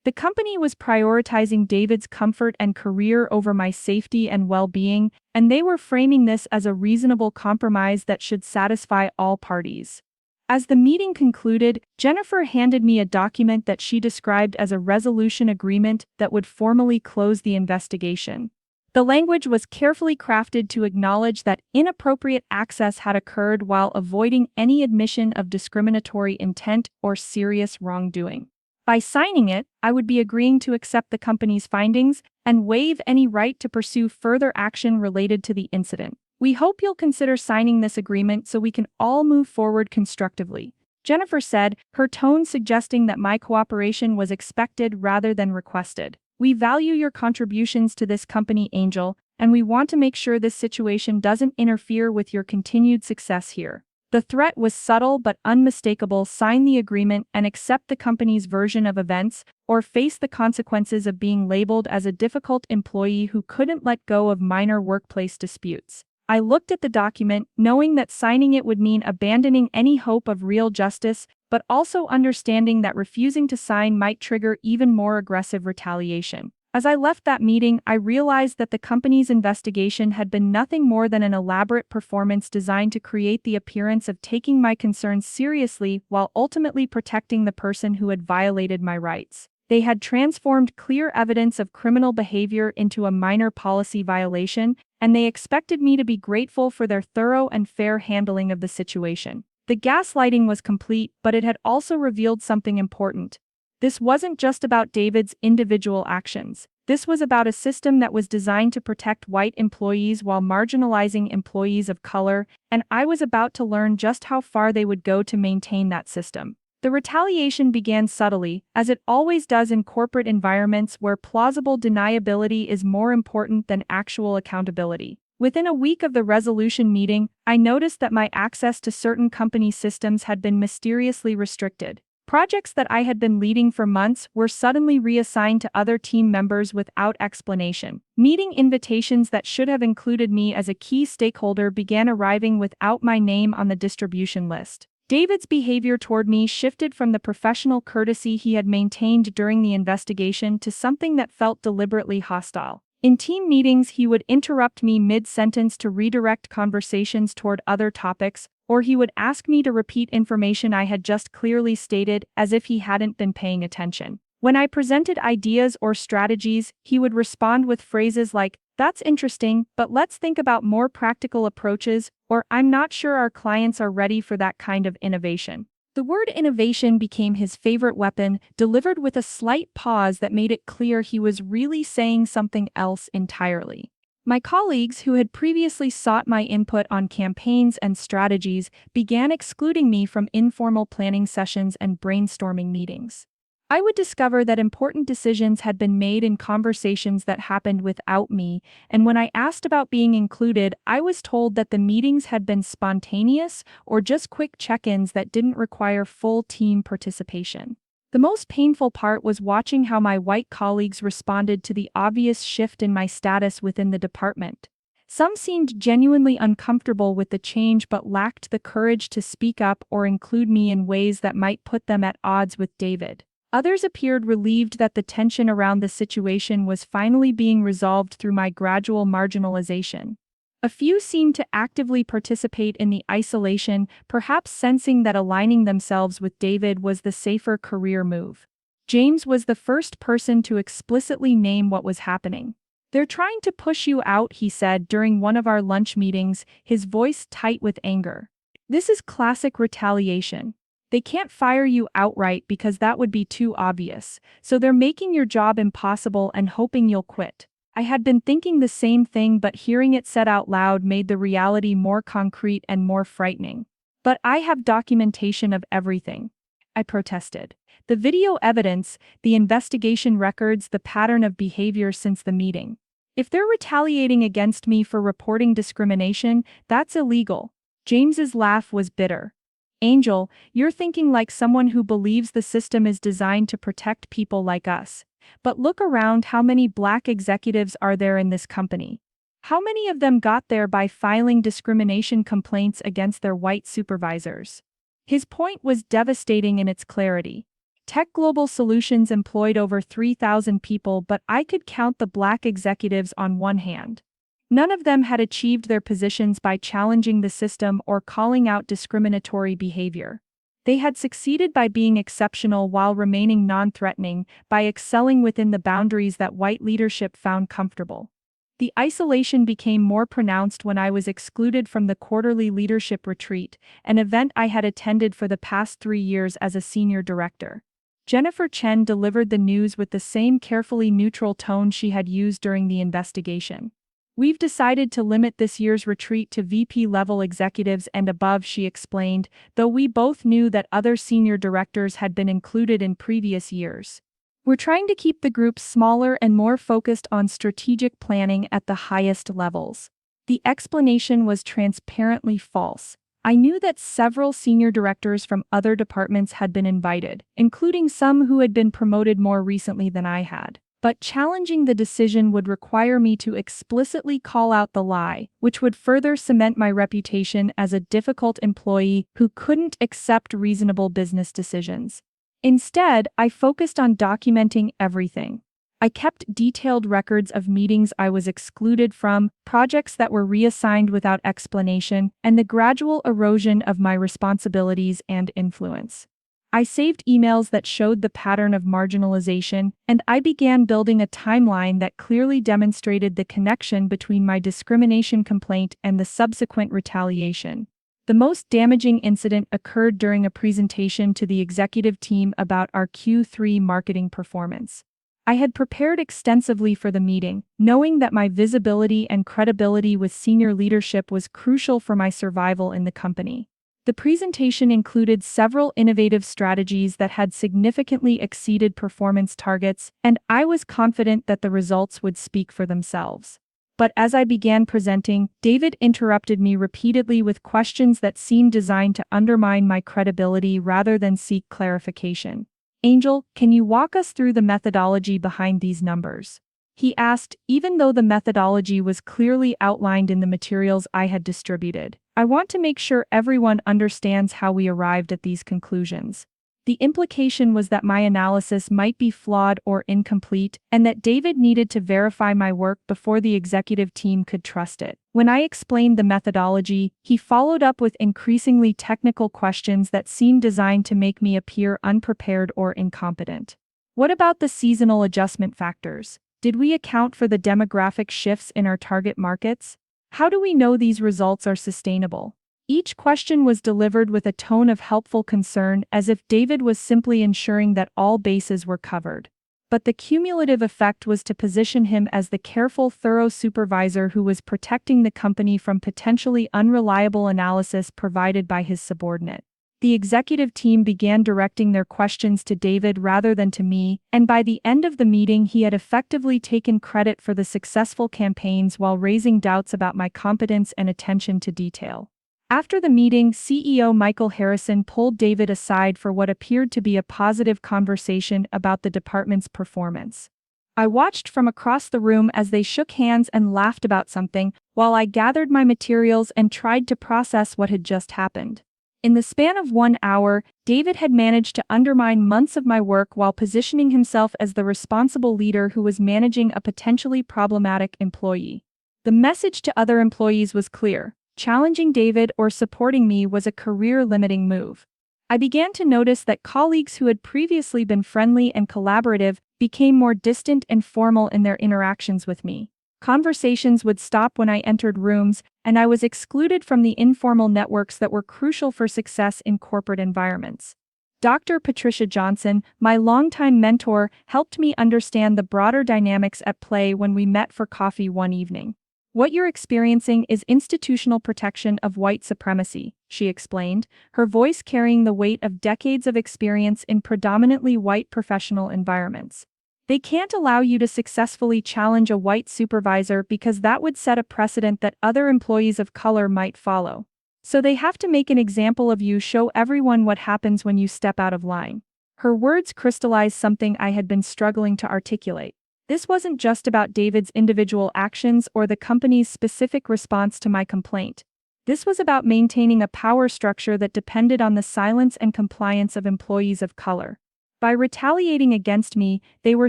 The company was prioritizing David's comfort and career over my safety and well-being, and they were framing this as a reasonable compromise that should satisfy all parties. As the meeting concluded, Jennifer handed me a document that she described as a resolution agreement that would formally close the investigation. The language was carefully crafted to acknowledge that inappropriate access had occurred while avoiding any admission of discriminatory intent or serious wrongdoing. By signing it, I would be agreeing to accept the company's findings and waive any right to pursue further action related to the incident. We hope you'll consider signing this agreement so we can all move forward constructively, Jennifer said, her tone suggesting that my cooperation was expected rather than requested. We value your contributions to this company, Angel, and we want to make sure this situation doesn't interfere with your continued success here. The threat was subtle but unmistakable: sign the agreement and accept the company's version of events, or face the consequences of being labeled as a difficult employee who couldn't let go of minor workplace disputes. I looked at the document, knowing that signing it would mean abandoning any hope of real justice, but also understanding that refusing to sign might trigger even more aggressive retaliation. As I left that meeting, I realized that the company's investigation had been nothing more than an elaborate performance designed to create the appearance of taking my concerns seriously while ultimately protecting the person who had violated my rights. They had transformed clear evidence of criminal behavior into a minor policy violation, and they expected me to be grateful for their thorough and fair handling of the situation. The gaslighting was complete, but it had also revealed something important. This wasn't just about David's individual actions. This was about a system that was designed to protect white employees while marginalizing employees of color, and I was about to learn just how far they would go to maintain that system. The retaliation began subtly, as it always does in corporate environments where plausible deniability is more important than actual accountability. Within a week of the resolution meeting, I noticed that my access to certain company systems had been mysteriously restricted. Projects that I had been leading for months were suddenly reassigned to other team members without explanation. Meeting invitations that should have included me as a key stakeholder began arriving without my name on the distribution list. David's behavior toward me shifted from the professional courtesy he had maintained during the investigation to something that felt deliberately hostile. In team meetings, he would interrupt me mid-sentence to redirect conversations toward other topics, or he would ask me to repeat information I had just clearly stated as if he hadn't been paying attention. When I presented ideas or strategies, he would respond with phrases like, "That's interesting, but let's think about more practical approaches," or "I'm not sure our clients are ready for that kind of innovation." The word innovation became his favorite weapon, delivered with a slight pause that made it clear he was really saying something else entirely. My colleagues, who had previously sought my input on campaigns and strategies, began excluding me from informal planning sessions and brainstorming meetings. I would discover that important decisions had been made in conversations that happened without me, and when I asked about being included, I was told that the meetings had been spontaneous or just quick check-ins that didn't require full team participation. The most painful part was watching how my white colleagues responded to the obvious shift in my status within the department. Some seemed genuinely uncomfortable with the change but lacked the courage to speak up or include me in ways that might put them at odds with David. Others appeared relieved that the tension around the situation was finally being resolved through my gradual marginalization. A few seemed to actively participate in the isolation, perhaps sensing that aligning themselves with David was the safer career move. James was the first person to explicitly name what was happening. "They're trying to push you out," he said during one of our lunch meetings, his voice tight with anger. "This is classic retaliation. They can't fire you outright because that would be too obvious, so they're making your job impossible and hoping you'll quit." I had been thinking the same thing, but hearing it said out loud made the reality more concrete and more frightening. "But I have documentation of everything," I protested. "The video evidence, the investigation records, the pattern of behavior since the meeting. If they're retaliating against me for reporting discrimination, that's illegal." James's laugh was bitter. "Angel, you're thinking like someone who believes the system is designed to protect people like us. But look around, how many black executives are there in this company? How many of them got there by filing discrimination complaints against their white supervisors?" His point was devastating in its clarity. Tech Global Solutions employed over 3,000 people, but I could count the black executives on one hand. None of them had achieved their positions by challenging the system or calling out discriminatory behavior. They had succeeded by being exceptional while remaining non-threatening, by excelling within the boundaries that white leadership found comfortable. The isolation became more pronounced when I was excluded from the quarterly leadership retreat, an event I had attended for the past 3 years as a senior director. Jennifer Chen delivered the news with the same carefully neutral tone she had used during the investigation. "We've decided to limit this year's retreat to VP-level executives and above," she explained, though we both knew that other senior directors had been included in previous years. "We're trying to keep the group smaller and more focused on strategic planning at the highest levels." The explanation was transparently false. I knew that several senior directors from other departments had been invited, including some who had been promoted more recently than I had. But challenging the decision would require me to explicitly call out the lie, which would further cement my reputation as a difficult employee who couldn't accept reasonable business decisions. Instead, I focused on documenting everything. I kept detailed records of meetings I was excluded from, projects that were reassigned without explanation, and the gradual erosion of my responsibilities and influence. I saved emails that showed the pattern of marginalization, and I began building a timeline that clearly demonstrated the connection between my discrimination complaint and the subsequent retaliation. The most damaging incident occurred during a presentation to the executive team about our Q3 marketing performance. I had prepared extensively for the meeting, knowing that my visibility and credibility with senior leadership was crucial for my survival in the company. The presentation included several innovative strategies that had significantly exceeded performance targets, and I was confident that the results would speak for themselves. But as I began presenting, David interrupted me repeatedly with questions that seemed designed to undermine my credibility rather than seek clarification. Angel, can you walk us through the methodology behind these numbers? He asked, even though the methodology was clearly outlined in the materials I had distributed. I want to make sure everyone understands how we arrived at these conclusions. The implication was that my analysis might be flawed or incomplete, and that David needed to verify my work before the executive team could trust it. When I explained the methodology, he followed up with increasingly technical questions that seemed designed to make me appear unprepared or incompetent. What about the seasonal adjustment factors? Did we account for the demographic shifts in our target markets? How do we know these results are sustainable? Each question was delivered with a tone of helpful concern, as if David was simply ensuring that all bases were covered. But the cumulative effect was to position him as the careful, thorough supervisor who was protecting the company from potentially unreliable analysis provided by his subordinate. The executive team began directing their questions to David rather than to me, and by the end of the meeting he had effectively taken credit for the successful campaigns while raising doubts about my competence and attention to detail. After the meeting, CEO Michael Harrison pulled David aside for what appeared to be a positive conversation about the department's performance. I watched from across the room as they shook hands and laughed about something, while I gathered my materials and tried to process what had just happened. In the span of 1 hour, David had managed to undermine months of my work while positioning himself as the responsible leader who was managing a potentially problematic employee. The message to other employees was clear. Challenging David or supporting me was a career-limiting move. I began to notice that colleagues who had previously been friendly and collaborative became more distant and formal in their interactions with me. Conversations would stop when I entered rooms, and I was excluded from the informal networks that were crucial for success in corporate environments. Dr. Patricia Johnson, my longtime mentor, helped me understand the broader dynamics at play when we met for coffee one evening. What you're experiencing is institutional protection of white supremacy, she explained, her voice carrying the weight of decades of experience in predominantly white professional environments. They can't allow you to successfully challenge a white supervisor because that would set a precedent that other employees of color might follow. So they have to make an example of you, show everyone what happens when you step out of line. Her words crystallized something I had been struggling to articulate. This wasn't just about David's individual actions or the company's specific response to my complaint. This was about maintaining a power structure that depended on the silence and compliance of employees of color. By retaliating against me, they were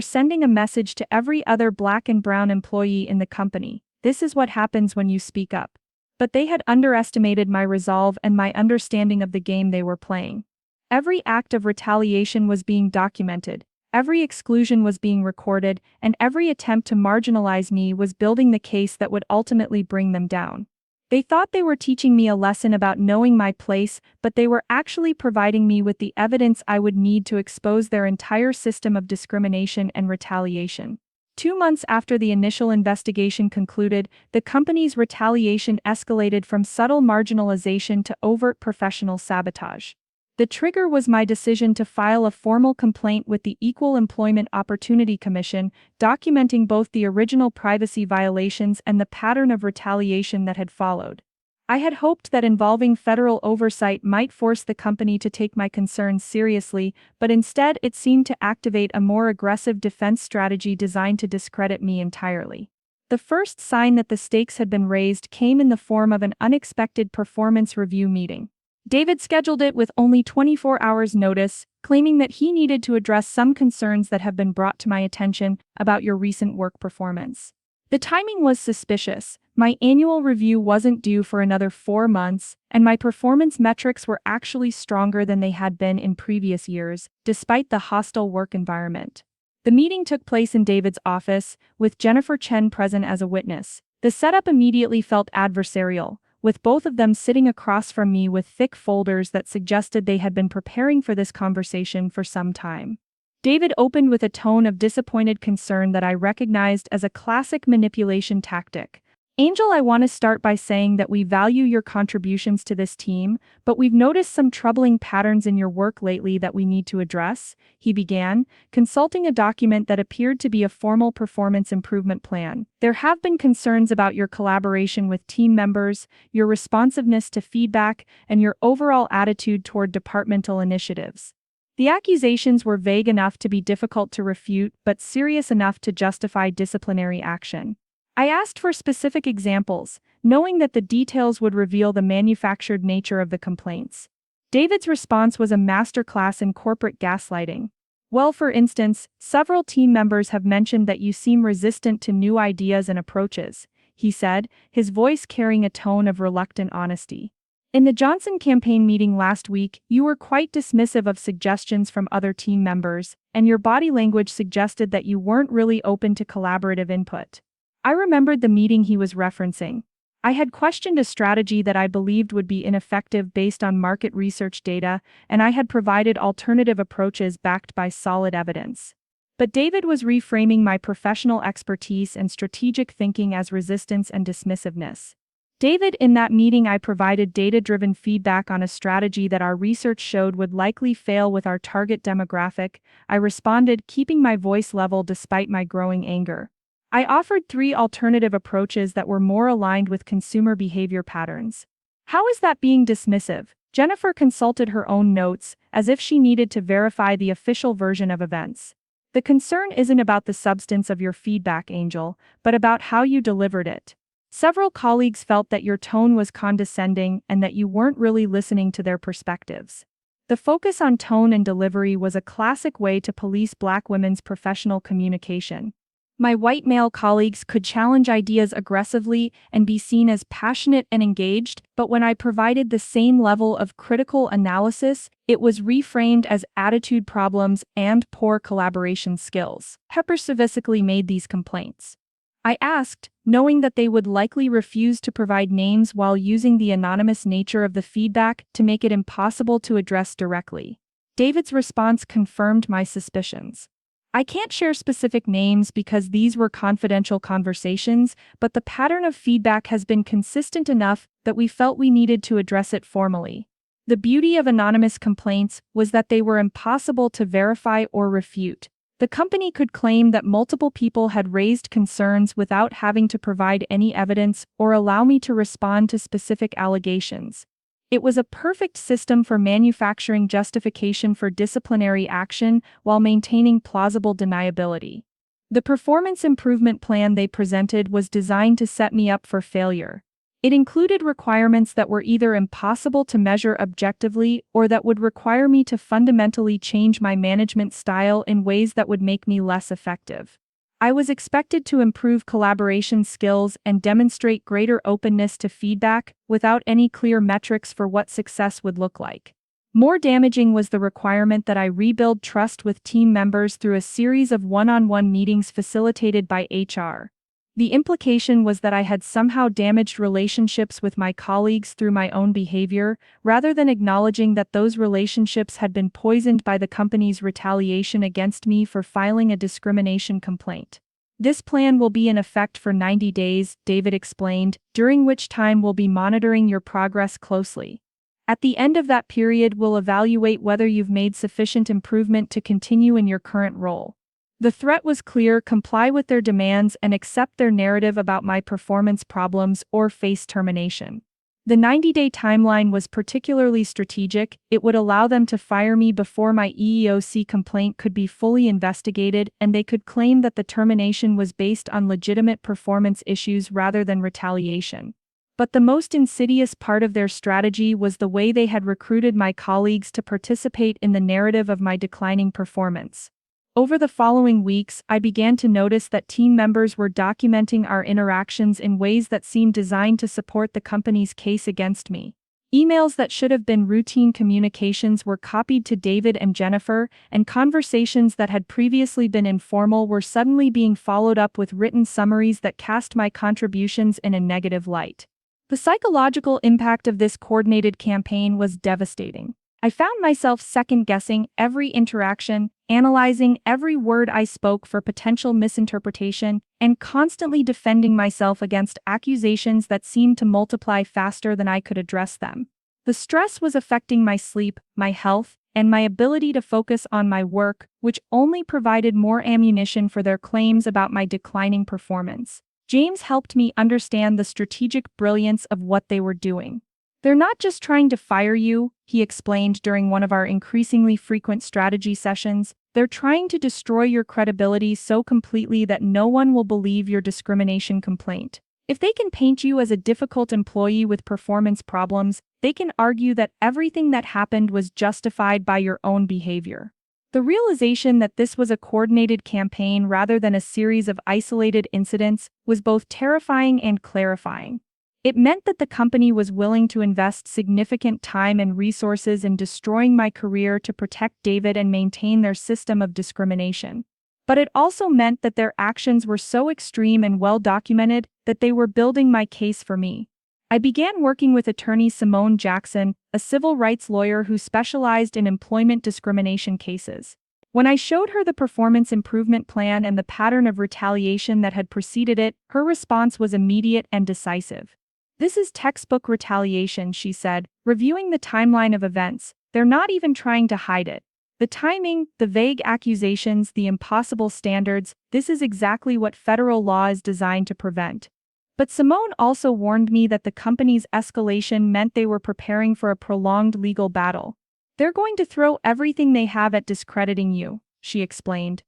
sending a message to every other black and brown employee in the company. This is what happens when you speak up. But they had underestimated my resolve and my understanding of the game they were playing. Every act of retaliation was being documented. Every exclusion was being recorded, and every attempt to marginalize me was building the case that would ultimately bring them down. They thought they were teaching me a lesson about knowing my place, but they were actually providing me with the evidence I would need to expose their entire system of discrimination and retaliation. 2 months after the initial investigation concluded, the company's retaliation escalated from subtle marginalization to overt professional sabotage. The trigger was my decision to file a formal complaint with the Equal Employment Opportunity Commission, documenting both the original privacy violations and the pattern of retaliation that had followed. I had hoped that involving federal oversight might force the company to take my concerns seriously, but instead it seemed to activate a more aggressive defense strategy designed to discredit me entirely. The first sign that the stakes had been raised came in the form of an unexpected performance review meeting. David scheduled it with only 24 hours' notice, claiming that he needed to address some concerns that have been brought to my attention about your recent work performance. The timing was suspicious. My annual review wasn't due for another 4 months, and my performance metrics were actually stronger than they had been in previous years, despite the hostile work environment. The meeting took place in David's office, with Jennifer Chen present as a witness. The setup immediately felt adversarial. with both of them sitting across from me with thick folders that suggested they had been preparing for this conversation for some time. David opened with a tone of disappointed concern that I recognized as a classic manipulation tactic. Angel, I want to start by saying that we value your contributions to this team, but we've noticed some troubling patterns in your work lately that we need to address, he began, consulting a document that appeared to be a formal performance improvement plan. There have been concerns about your collaboration with team members, your responsiveness to feedback, and your overall attitude toward departmental initiatives. The accusations were vague enough to be difficult to refute, but serious enough to justify disciplinary action. I asked for specific examples, knowing that the details would reveal the manufactured nature of the complaints. David's response was a masterclass in corporate gaslighting. Well, for instance, several team members have mentioned that you seem resistant to new ideas and approaches, he said, his voice carrying a tone of reluctant honesty. In the Johnson campaign meeting last week, you were quite dismissive of suggestions from other team members, and your body language suggested that you weren't really open to collaborative input. I remembered the meeting he was referencing. I had questioned a strategy that I believed would be ineffective based on market research data, and I had provided alternative approaches backed by solid evidence. But David was reframing my professional expertise and strategic thinking as resistance and dismissiveness. David, in that meeting I provided data-driven feedback on a strategy that our research showed would likely fail with our target demographic. I responded, keeping my voice level despite my growing anger. I offered 3 alternative approaches that were more aligned with consumer behavior patterns. How is that being dismissive? Jennifer consulted her own notes, as if she needed to verify the official version of events. The concern isn't about the substance of your feedback, Angel, but about how you delivered it. Several colleagues felt that your tone was condescending and that you weren't really listening to their perspectives. The focus on tone and delivery was a classic way to police Black women's professional communication. My white male colleagues could challenge ideas aggressively and be seen as passionate and engaged, but when I provided the same level of critical analysis, it was reframed as attitude problems and poor collaboration skills. Pepper specifically made these complaints. I asked, knowing that they would likely refuse to provide names while using the anonymous nature of the feedback to make it impossible to address directly. David's response confirmed my suspicions. I can't share specific names because these were confidential conversations, but the pattern of feedback has been consistent enough that we felt we needed to address it formally. The beauty of anonymous complaints was that they were impossible to verify or refute. The company could claim that multiple people had raised concerns without having to provide any evidence or allow me to respond to specific allegations. It was a perfect system for manufacturing justification for disciplinary action while maintaining plausible deniability. The performance improvement plan they presented was designed to set me up for failure. It included requirements that were either impossible to measure objectively or that would require me to fundamentally change my management style in ways that would make me less effective. I was expected to improve collaboration skills and demonstrate greater openness to feedback without any clear metrics for what success would look like. More damaging was the requirement that I rebuild trust with team members through a series of one-on-one meetings facilitated by HR. The implication was that I had somehow damaged relationships with my colleagues through my own behavior, rather than acknowledging that those relationships had been poisoned by the company's retaliation against me for filing a discrimination complaint. This plan will be in effect for 90 days, David explained, during which time we'll be monitoring your progress closely. At the end of that period, we'll evaluate whether you've made sufficient improvement to continue in your current role. The threat was clear: comply with their demands and accept their narrative about my performance problems or face termination. The 90-day timeline was particularly strategic. It would allow them to fire me before my EEOC complaint could be fully investigated, and they could claim that the termination was based on legitimate performance issues rather than retaliation. But the most insidious part of their strategy was the way they had recruited my colleagues to participate in the narrative of my declining performance. Over the following weeks, I began to notice that team members were documenting our interactions in ways that seemed designed to support the company's case against me. Emails that should have been routine communications were copied to David and Jennifer, and conversations that had previously been informal were suddenly being followed up with written summaries that cast my contributions in a negative light. The psychological impact of this coordinated campaign was devastating. I found myself second-guessing every interaction, analyzing every word I spoke for potential misinterpretation, and constantly defending myself against accusations that seemed to multiply faster than I could address them. The stress was affecting my sleep, my health, and my ability to focus on my work, which only provided more ammunition for their claims about my declining performance. James helped me understand the strategic brilliance of what they were doing. They're not just trying to fire you, he explained during one of our increasingly frequent strategy sessions. They're trying to destroy your credibility so completely that no one will believe your discrimination complaint. If they can paint you as a difficult employee with performance problems, they can argue that everything that happened was justified by your own behavior. The realization that this was a coordinated campaign rather than a series of isolated incidents was both terrifying and clarifying. It meant that the company was willing to invest significant time and resources in destroying my career to protect David and maintain their system of discrimination. But it also meant that their actions were so extreme and well documented that they were building my case for me. I began working with attorney Simone Jackson, a civil rights lawyer who specialized in employment discrimination cases. When I showed her the performance improvement plan and the pattern of retaliation that had preceded it, her response was immediate and decisive. "This is textbook retaliation," she said, reviewing the timeline of events. "They're not even trying to hide it. The timing, the vague accusations, the impossible standards, this is exactly what federal law is designed to prevent." But Simone also warned me that the company's escalation meant they were preparing for a prolonged legal battle. "They're going to throw everything they have at discrediting you," she explained.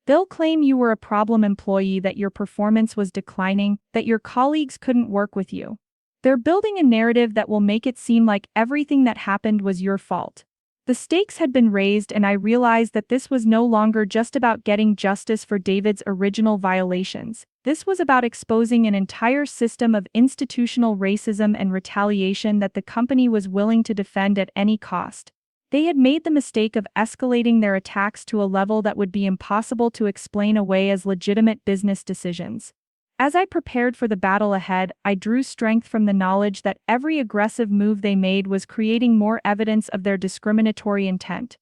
"They'll claim you were a problem employee, that your performance was declining, that your colleagues couldn't work with you. They're building a narrative that will make it seem like everything that happened was your fault." The stakes had been raised, and I realized that this was no longer just about getting justice for David's original violations. This was about exposing an entire system of institutional racism and retaliation that the company was willing to defend at any cost. They had made the mistake of escalating their attacks to a level that would be impossible to explain away as legitimate business decisions. As I prepared for the battle ahead, I drew strength from the knowledge that every aggressive move they made was creating more evidence of their discriminatory intent.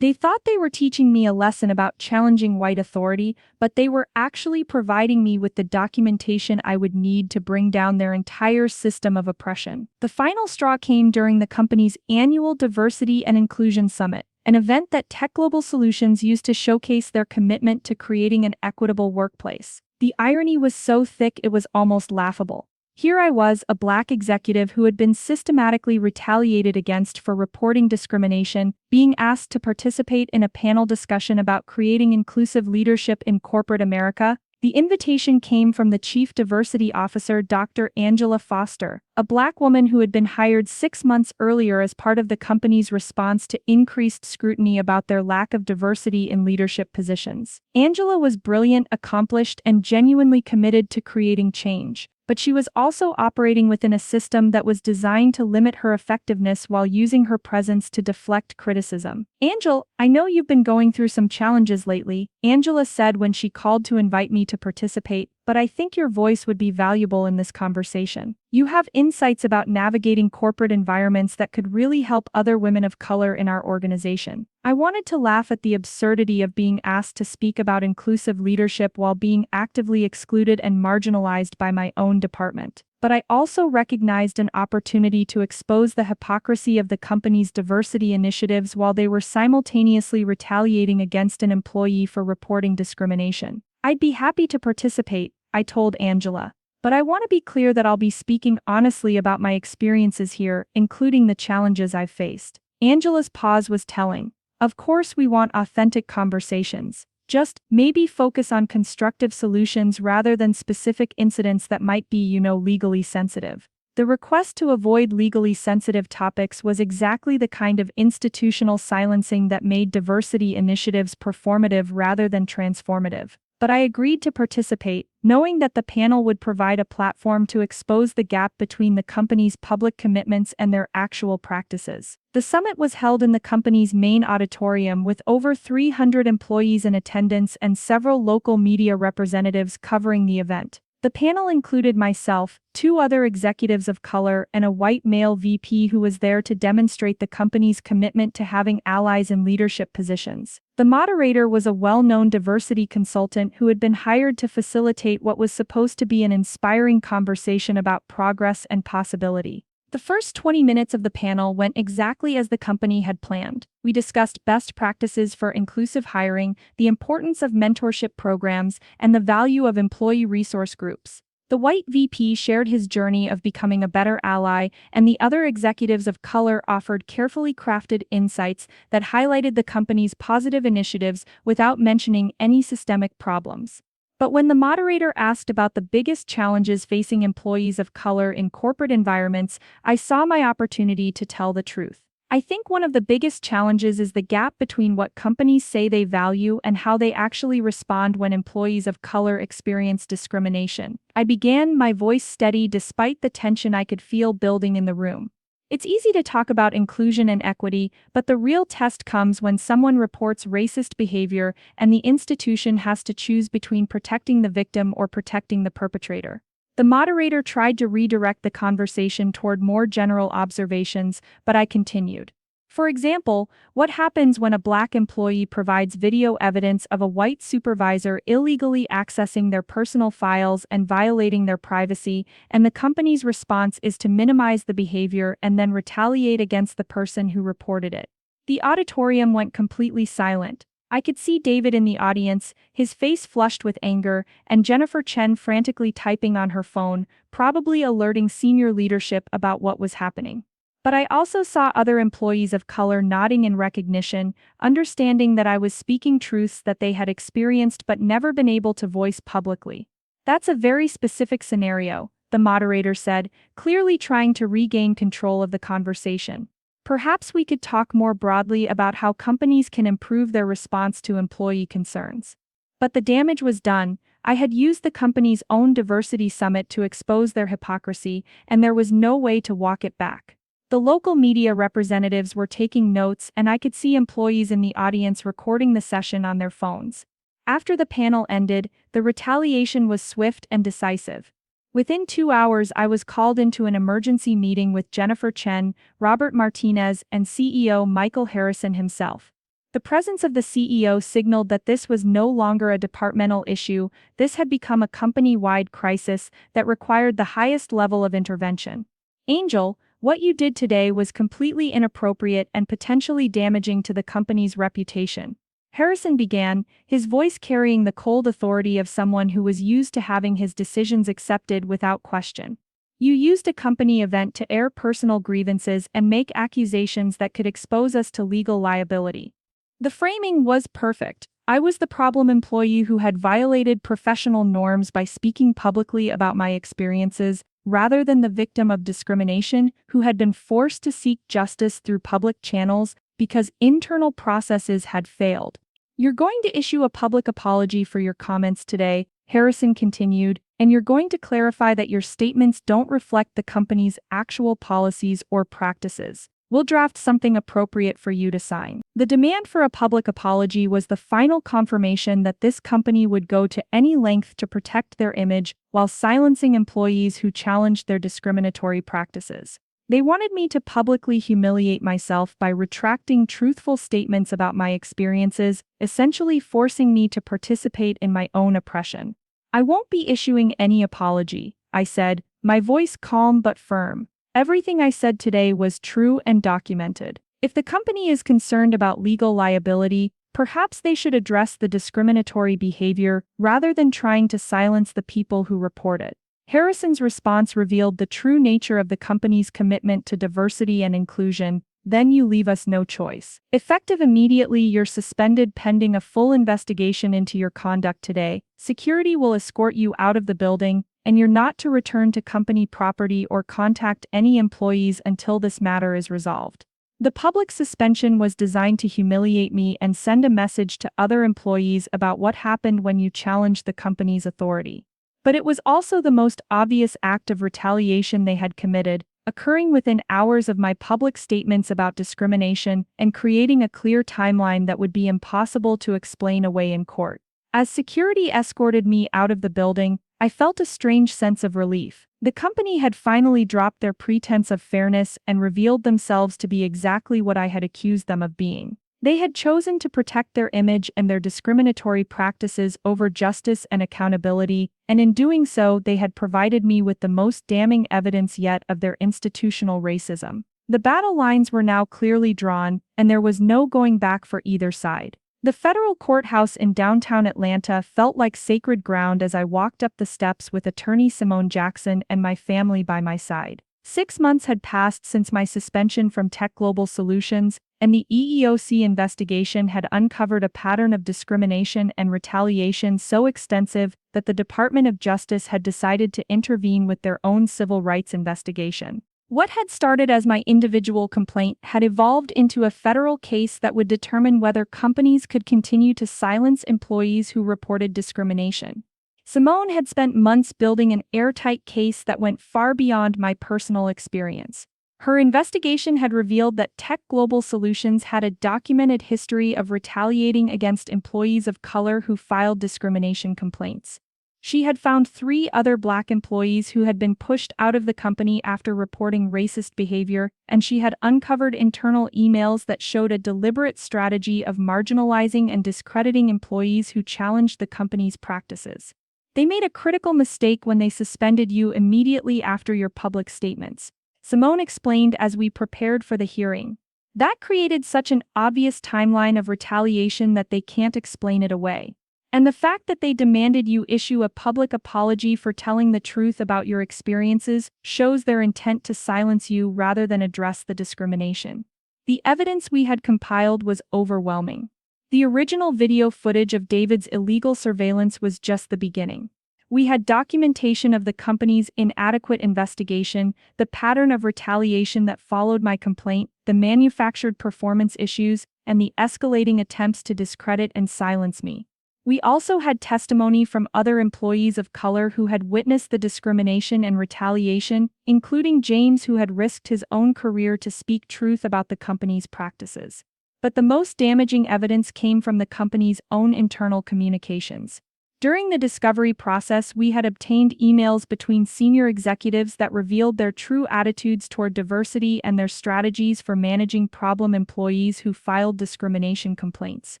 They thought they were teaching me a lesson about challenging white authority, but they were actually providing me with the documentation I would need to bring down their entire system of oppression. The final straw came during the company's annual Diversity and Inclusion Summit, an event that Tech Global Solutions used to showcase their commitment to creating an equitable workplace. The irony was so thick it was almost laughable. Here I was, a Black executive who had been systematically retaliated against for reporting discrimination, being asked to participate in a panel discussion about creating inclusive leadership in corporate America. The invitation came from the Chief Diversity Officer, Dr. Angela Foster, a Black woman who had been hired 6 months earlier as part of the company's response to increased scrutiny about their lack of diversity in leadership positions. Angela was brilliant, accomplished, and genuinely committed to creating change, but she was also operating within a system that was designed to limit her effectiveness while using her presence to deflect criticism. "Angel, I know you've been going through some challenges lately," Angela said when she called to invite me to participate, "but I think your voice would be valuable in this conversation. You have insights about navigating corporate environments that could really help other women of color in our organization." I wanted to laugh at the absurdity of being asked to speak about inclusive leadership while being actively excluded and marginalized by my own department. But I also recognized an opportunity to expose the hypocrisy of the company's diversity initiatives while they were simultaneously retaliating against an employee for reporting discrimination. "I'd be happy to participate," I told Angela. "But I want to be clear that I'll be speaking honestly about my experiences here, including the challenges I've faced." Angela's pause was telling. "Of course we want authentic conversations. Just maybe focus on constructive solutions rather than specific incidents that might be, legally sensitive." The request to avoid legally sensitive topics was exactly the kind of institutional silencing that made diversity initiatives performative rather than transformative. But I agreed to participate, knowing that the panel would provide a platform to expose the gap between the company's public commitments and their actual practices. The summit was held in the company's main auditorium with over 300 employees in attendance and several local media representatives covering the event. The panel included myself, two other executives of color, and a white male VP who was there to demonstrate the company's commitment to having allies in leadership positions. The moderator was a well-known diversity consultant who had been hired to facilitate what was supposed to be an inspiring conversation about progress and possibility. The first 20 minutes of the panel went exactly as the company had planned. We discussed best practices for inclusive hiring, the importance of mentorship programs, and the value of employee resource groups. The white VP shared his journey of becoming a better ally, and the other executives of color offered carefully crafted insights that highlighted the company's positive initiatives without mentioning any systemic problems. But when the moderator asked about the biggest challenges facing employees of color in corporate environments, I saw my opportunity to tell the truth. I think one of the biggest challenges is the gap between what companies say they value and how they actually respond when employees of color experience discrimination. I began, my voice steady despite the tension I could feel building in the room. It's easy to talk about inclusion and equity, but the real test comes when someone reports racist behavior and the institution has to choose between protecting the victim or protecting the perpetrator. The moderator tried to redirect the conversation toward more general observations, but I continued. For example, what happens when a black employee provides video evidence of a white supervisor illegally accessing their personal files and violating their privacy, and the company's response is to minimize the behavior and then retaliate against the person who reported it? The auditorium went completely silent. I could see David in the audience, his face flushed with anger, and Jennifer Chen frantically typing on her phone, probably alerting senior leadership about what was happening. But I also saw other employees of color nodding in recognition, understanding that I was speaking truths that they had experienced but never been able to voice publicly. That's a very specific scenario, the moderator said, clearly trying to regain control of the conversation. Perhaps we could talk more broadly about how companies can improve their response to employee concerns. But the damage was done. I had used the company's own diversity summit to expose their hypocrisy, and there was no way to walk it back. The local media representatives were taking notes, and I could see employees in the audience recording the session on their phones. After the panel ended, the retaliation was swift and decisive. Within 2 hours, I was called into an emergency meeting with Jennifer Chen, Robert Martinez, and CEO Michael Harrison himself. The presence of the CEO signaled that this was no longer a departmental issue. This had become a company-wide crisis that required the highest level of intervention. Angel, what you did today was completely inappropriate and potentially damaging to the company's reputation. Harrison began, his voice carrying the cold authority of someone who was used to having his decisions accepted without question. You used a company event to air personal grievances and make accusations that could expose us to legal liability. The framing was perfect. I was the problem employee who had violated professional norms by speaking publicly about my experiences, rather than the victim of discrimination who had been forced to seek justice through public channels because internal processes had failed. You're going to issue a public apology for your comments today, Harrison continued, and you're going to clarify that your statements don't reflect the company's actual policies or practices. We'll draft something appropriate for you to sign. The demand for a public apology was the final confirmation that this company would go to any length to protect their image while silencing employees who challenged their discriminatory practices. They wanted me to publicly humiliate myself by retracting truthful statements about my experiences, essentially forcing me to participate in my own oppression. I won't be issuing any apology, I said, my voice calm but firm. Everything I said today was true and documented. If the company is concerned about legal liability, perhaps they should address the discriminatory behavior rather than trying to silence the people who report it. Harrison's response revealed the true nature of the company's commitment to diversity and inclusion. Then you leave us no choice. Effective immediately, you're suspended pending a full investigation into your conduct today. Security will escort you out of the building, and you're not to return to company property or contact any employees until this matter is resolved. The public suspension was designed to humiliate me and send a message to other employees about what happened when you challenged the company's authority. But it was also the most obvious act of retaliation they had committed, occurring within hours of my public statements about discrimination and creating a clear timeline that would be impossible to explain away in court. As security escorted me out of the building, I felt a strange sense of relief. The company had finally dropped their pretense of fairness and revealed themselves to be exactly what I had accused them of being. They had chosen to protect their image and their discriminatory practices over justice and accountability, and in doing so, they had provided me with the most damning evidence yet of their institutional racism. The battle lines were now clearly drawn, and there was no going back for either side. The federal courthouse in downtown Atlanta felt like sacred ground as I walked up the steps with attorney Simone Jackson and my family by my side. 6 months had passed since my suspension from Tech Global Solutions, and the EEOC investigation had uncovered a pattern of discrimination and retaliation so extensive that the Department of Justice had decided to intervene with their own civil rights investigation. What had started as my individual complaint had evolved into a federal case that would determine whether companies could continue to silence employees who reported discrimination. Simone had spent months building an airtight case that went far beyond my personal experience. Her investigation had revealed that Tech Global Solutions had a documented history of retaliating against employees of color who filed discrimination complaints. She had found 3 other Black employees who had been pushed out of the company after reporting racist behavior, and she had uncovered internal emails that showed a deliberate strategy of marginalizing and discrediting employees who challenged the company's practices. They made a critical mistake when they suspended you immediately after your public statements, Simone explained as we prepared for the hearing. That created such an obvious timeline of retaliation that they can't explain it away. And the fact that they demanded you issue a public apology for telling the truth about your experiences shows their intent to silence you rather than address the discrimination. The evidence we had compiled was overwhelming. The original video footage of David's illegal surveillance was just the beginning. We had documentation of the company's inadequate investigation, the pattern of retaliation that followed my complaint, the manufactured performance issues, and the escalating attempts to discredit and silence me. We also had testimony from other employees of color who had witnessed the discrimination and retaliation, including James, who had risked his own career to speak truth about the company's practices. But the most damaging evidence came from the company's own internal communications. During the discovery process, we had obtained emails between senior executives that revealed their true attitudes toward diversity and their strategies for managing problem employees who filed discrimination complaints.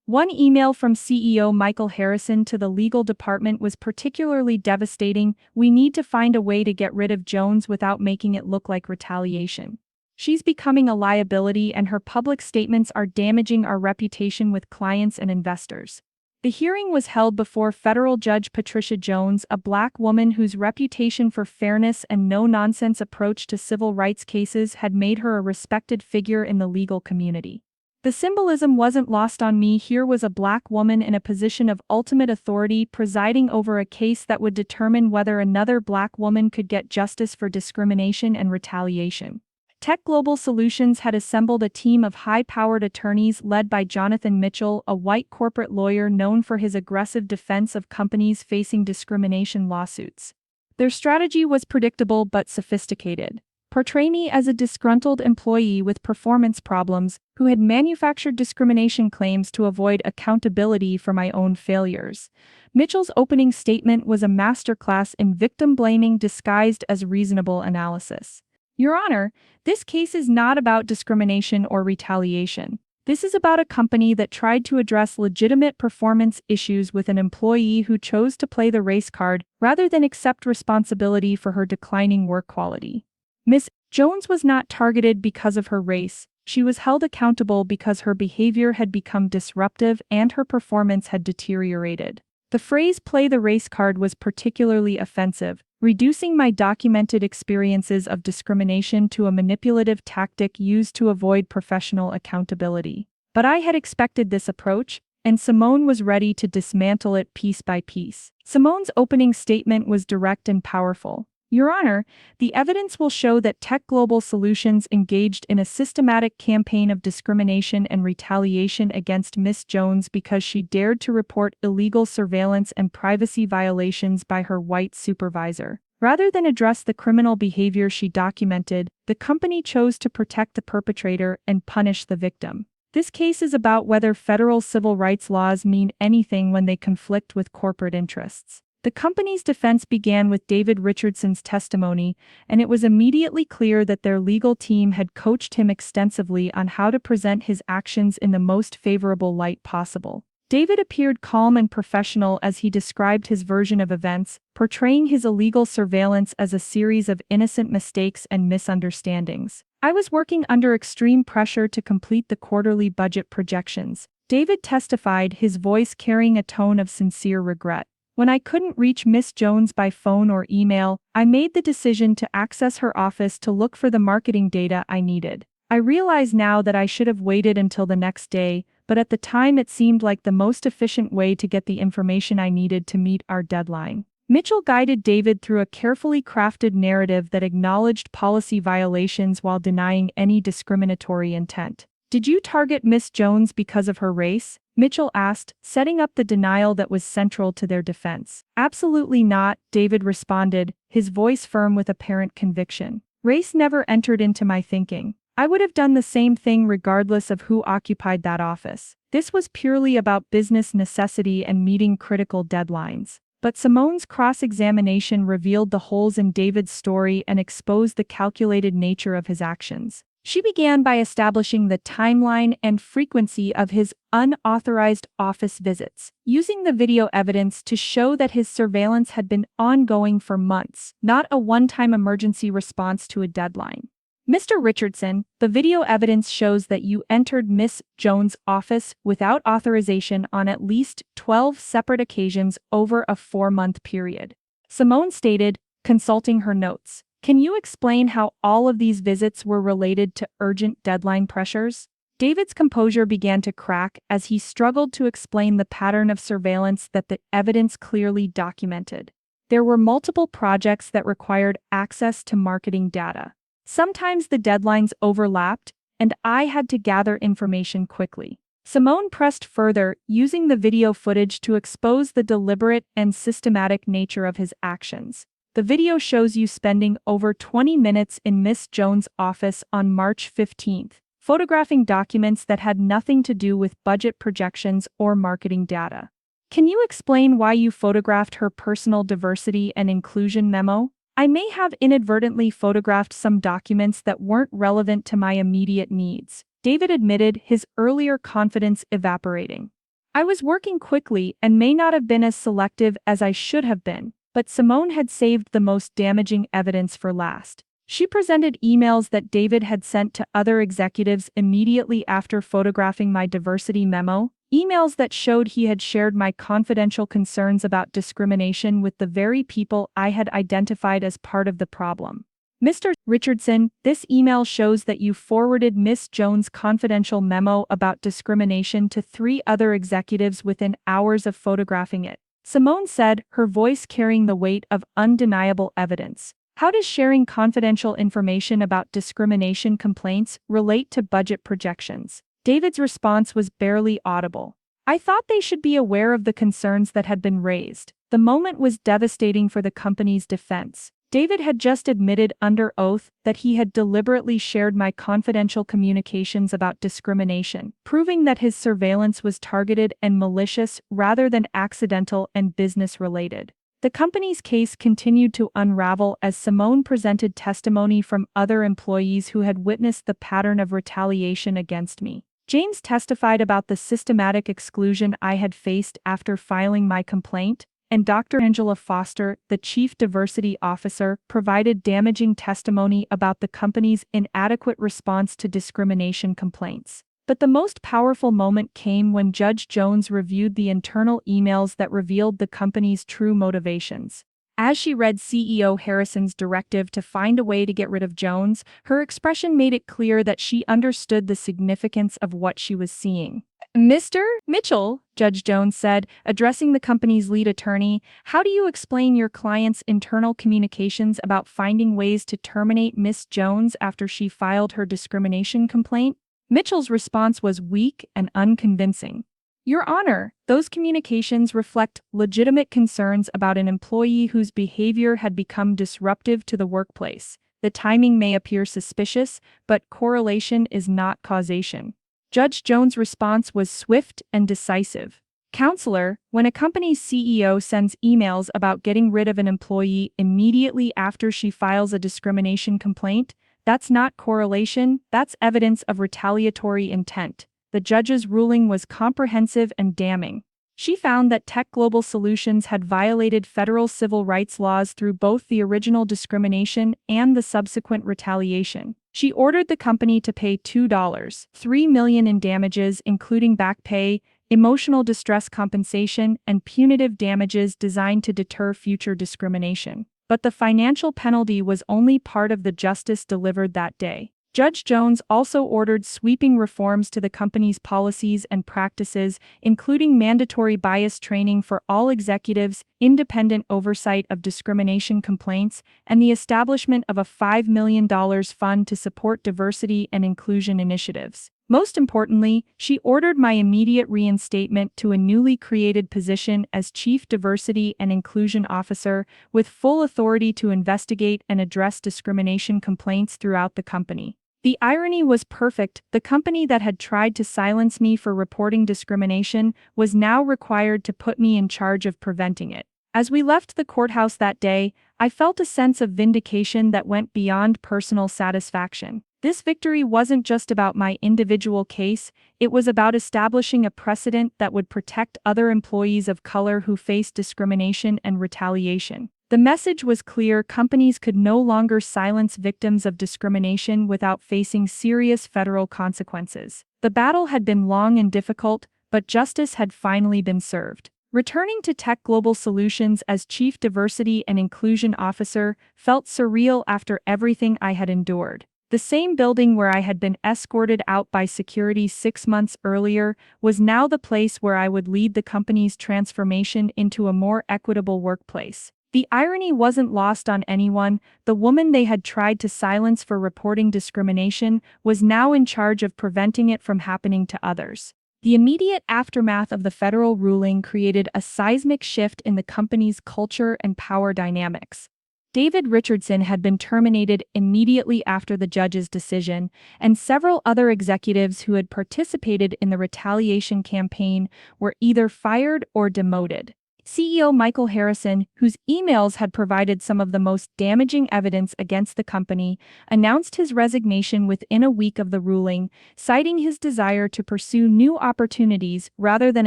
One email from CEO Michael Harrison to the legal department was particularly devastating. "We need to find a way to get rid of Jones without making it look like retaliation. She's becoming a liability and her public statements are damaging our reputation with clients and investors." The hearing was held before federal judge Patricia Jones, a Black woman whose reputation for fairness and no-nonsense approach to civil rights cases had made her a respected figure in the legal community. The symbolism wasn't lost on me. Here was a Black woman in a position of ultimate authority presiding over a case that would determine whether another Black woman could get justice for discrimination and retaliation. Tech Global Solutions had assembled a team of high-powered attorneys led by Jonathan Mitchell, a white corporate lawyer known for his aggressive defense of companies facing discrimination lawsuits. Their strategy was predictable but sophisticated. Portray me as a disgruntled employee with performance problems who had manufactured discrimination claims to avoid accountability for my own failures. Mitchell's opening statement was a masterclass in victim blaming disguised as reasonable analysis. "Your Honor, this case is not about discrimination or retaliation. This is about a company that tried to address legitimate performance issues with an employee who chose to play the race card rather than accept responsibility for her declining work quality. Ms. Jones was not targeted because of her race. She was held accountable because her behavior had become disruptive and her performance had deteriorated." The phrase "play the race card" was particularly offensive, reducing my documented experiences of discrimination to a manipulative tactic used to avoid professional accountability. But I had expected this approach, and Simone was ready to dismantle it piece by piece. Simone's opening statement was direct and powerful. "Your Honor, the evidence will show that Tech Global Solutions engaged in a systematic campaign of discrimination and retaliation against Ms. Jones because she dared to report illegal surveillance and privacy violations by her white supervisor. Rather than address the criminal behavior she documented, the company chose to protect the perpetrator and punish the victim. This case is about whether federal civil rights laws mean anything when they conflict with corporate interests. The company's defense began with David Richardson's testimony, and it was immediately clear that their legal team had coached him extensively on how to present his actions in the most favorable light possible. David appeared calm and professional as he described his version of events, portraying his illegal surveillance as a series of innocent mistakes and misunderstandings. "I was working under extreme pressure to complete the quarterly budget projections," David testified, his voice carrying a tone of sincere regret. "When I couldn't reach Miss Jones by phone or email, I made the decision to access her office to look for the marketing data I needed. I realize now that I should have waited until the next day, but at the time it seemed like the most efficient way to get the information I needed to meet our deadline." Mitchell guided David through a carefully crafted narrative that acknowledged policy violations while denying any discriminatory intent. "Did you target Miss Jones because of her race?" Mitchell asked, setting up the denial that was central to their defense. "Absolutely not," David responded, his voice firm with apparent conviction. "Race never entered into my thinking. I would have done the same thing regardless of who occupied that office. This was purely about business necessity and meeting critical deadlines." But Simone's cross-examination revealed the holes in David's story and exposed the calculated nature of his actions. She began by establishing the timeline and frequency of his unauthorized office visits, using the video evidence to show that his surveillance had been ongoing for months, not a one-time emergency response to a deadline. "Mr. Richardson, the video evidence shows that you entered Miss Jones' office without authorization on at least 12 separate occasions over a 4-month period," Simone stated, consulting her notes. "Can you explain how all of these visits were related to urgent deadline pressures?" David's composure began to crack as he struggled to explain the pattern of surveillance that the evidence clearly documented. There were multiple projects that required access to marketing data. Sometimes the deadlines overlapped, and I had to gather information quickly. Simone pressed further, using the video footage to expose the deliberate and systematic nature of his actions. "The video shows you spending over 20 minutes in Miss Jones' office on March 15th, photographing documents that had nothing to do with budget projections or marketing data. Can you explain why you photographed her personal diversity and inclusion memo?" "I may have inadvertently photographed some documents that weren't relevant to my immediate needs," David admitted, his earlier confidence evaporating. "I was working quickly and may not have been as selective as I should have been." But Simone had saved the most damaging evidence for last. She presented emails that David had sent to other executives immediately after photographing my diversity memo, emails that showed he had shared my confidential concerns about discrimination with the very people I had identified as part of the problem. "Mr. Richardson, this email shows that you forwarded Miss Jones' confidential memo about discrimination to 3 other executives within hours of photographing it," Simone said, her voice carrying the weight of undeniable evidence. "How does sharing confidential information about discrimination complaints relate to budget projections?" David's response was barely audible. "I thought they should be aware of the concerns that had been raised." The moment was devastating for the company's defense. David had just admitted under oath that he had deliberately shared my confidential communications about discrimination, proving that his surveillance was targeted and malicious rather than accidental and business-related. The company's case continued to unravel as Simone presented testimony from other employees who had witnessed the pattern of retaliation against me. James testified about the systematic exclusion I had faced after filing my complaint, and Dr. Angela Foster, the chief diversity officer, provided damaging testimony about the company's inadequate response to discrimination complaints. But the most powerful moment came when Judge Jones reviewed the internal emails that revealed the company's true motivations. As she read CEO Harrison's directive to find a way to get rid of Jones, her expression made it clear that she understood the significance of what she was seeing. "Mr. Mitchell," Judge Jones said, addressing the company's lead attorney, "how do you explain your client's internal communications about finding ways to terminate Miss Jones after she filed her discrimination complaint?" Mitchell's response was weak and unconvincing. "Your Honor, those communications reflect legitimate concerns about an employee whose behavior had become disruptive to the workplace. The timing may appear suspicious, but correlation is not causation." Judge Jones' response was swift and decisive. Counselor, when a company's CEO sends emails about getting rid of an employee immediately after she files a discrimination complaint, that's not correlation, that's evidence of retaliatory intent. The judge's ruling was comprehensive and damning. She found that Tech Global Solutions had violated federal civil rights laws through both the original discrimination and the subsequent retaliation. She ordered the company to pay $2.3 million in damages, including back pay, emotional distress compensation, and punitive damages designed to deter future discrimination. But the financial penalty was only part of the justice delivered that day. Judge Jones also ordered sweeping reforms to the company's policies and practices, including mandatory bias training for all executives, independent oversight of discrimination complaints, and the establishment of a $5 million fund to support diversity and inclusion initiatives. Most importantly, she ordered my immediate reinstatement to a newly created position as Chief Diversity and Inclusion Officer, with full authority to investigate and address discrimination complaints throughout the company. The irony was perfect. The company that had tried to silence me for reporting discrimination was now required to put me in charge of preventing it. As we left the courthouse that day, I felt a sense of vindication that went beyond personal satisfaction. This victory wasn't just about my individual case, it was about establishing a precedent that would protect other employees of color who face discrimination and retaliation. The message was clear: companies could no longer silence victims of discrimination without facing serious federal consequences. The battle had been long and difficult, but justice had finally been served. Returning to Tech Global Solutions as Chief Diversity and Inclusion Officer felt surreal after everything I had endured. The same building where I had been escorted out by security 6 months earlier was now the place where I would lead the company's transformation into a more equitable workplace. The irony wasn't lost on anyone. The woman they had tried to silence for reporting discrimination was now in charge of preventing it from happening to others. The immediate aftermath of the federal ruling created a seismic shift in the company's culture and power dynamics. David Richardson had been terminated immediately after the judge's decision, and several other executives who had participated in the retaliation campaign were either fired or demoted. CEO Michael Harrison, whose emails had provided some of the most damaging evidence against the company, announced his resignation within a week of the ruling, citing his desire to pursue new opportunities rather than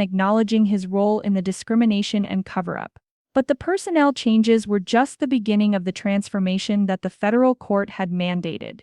acknowledging his role in the discrimination and cover-up. But the personnel changes were just the beginning of the transformation that the federal court had mandated.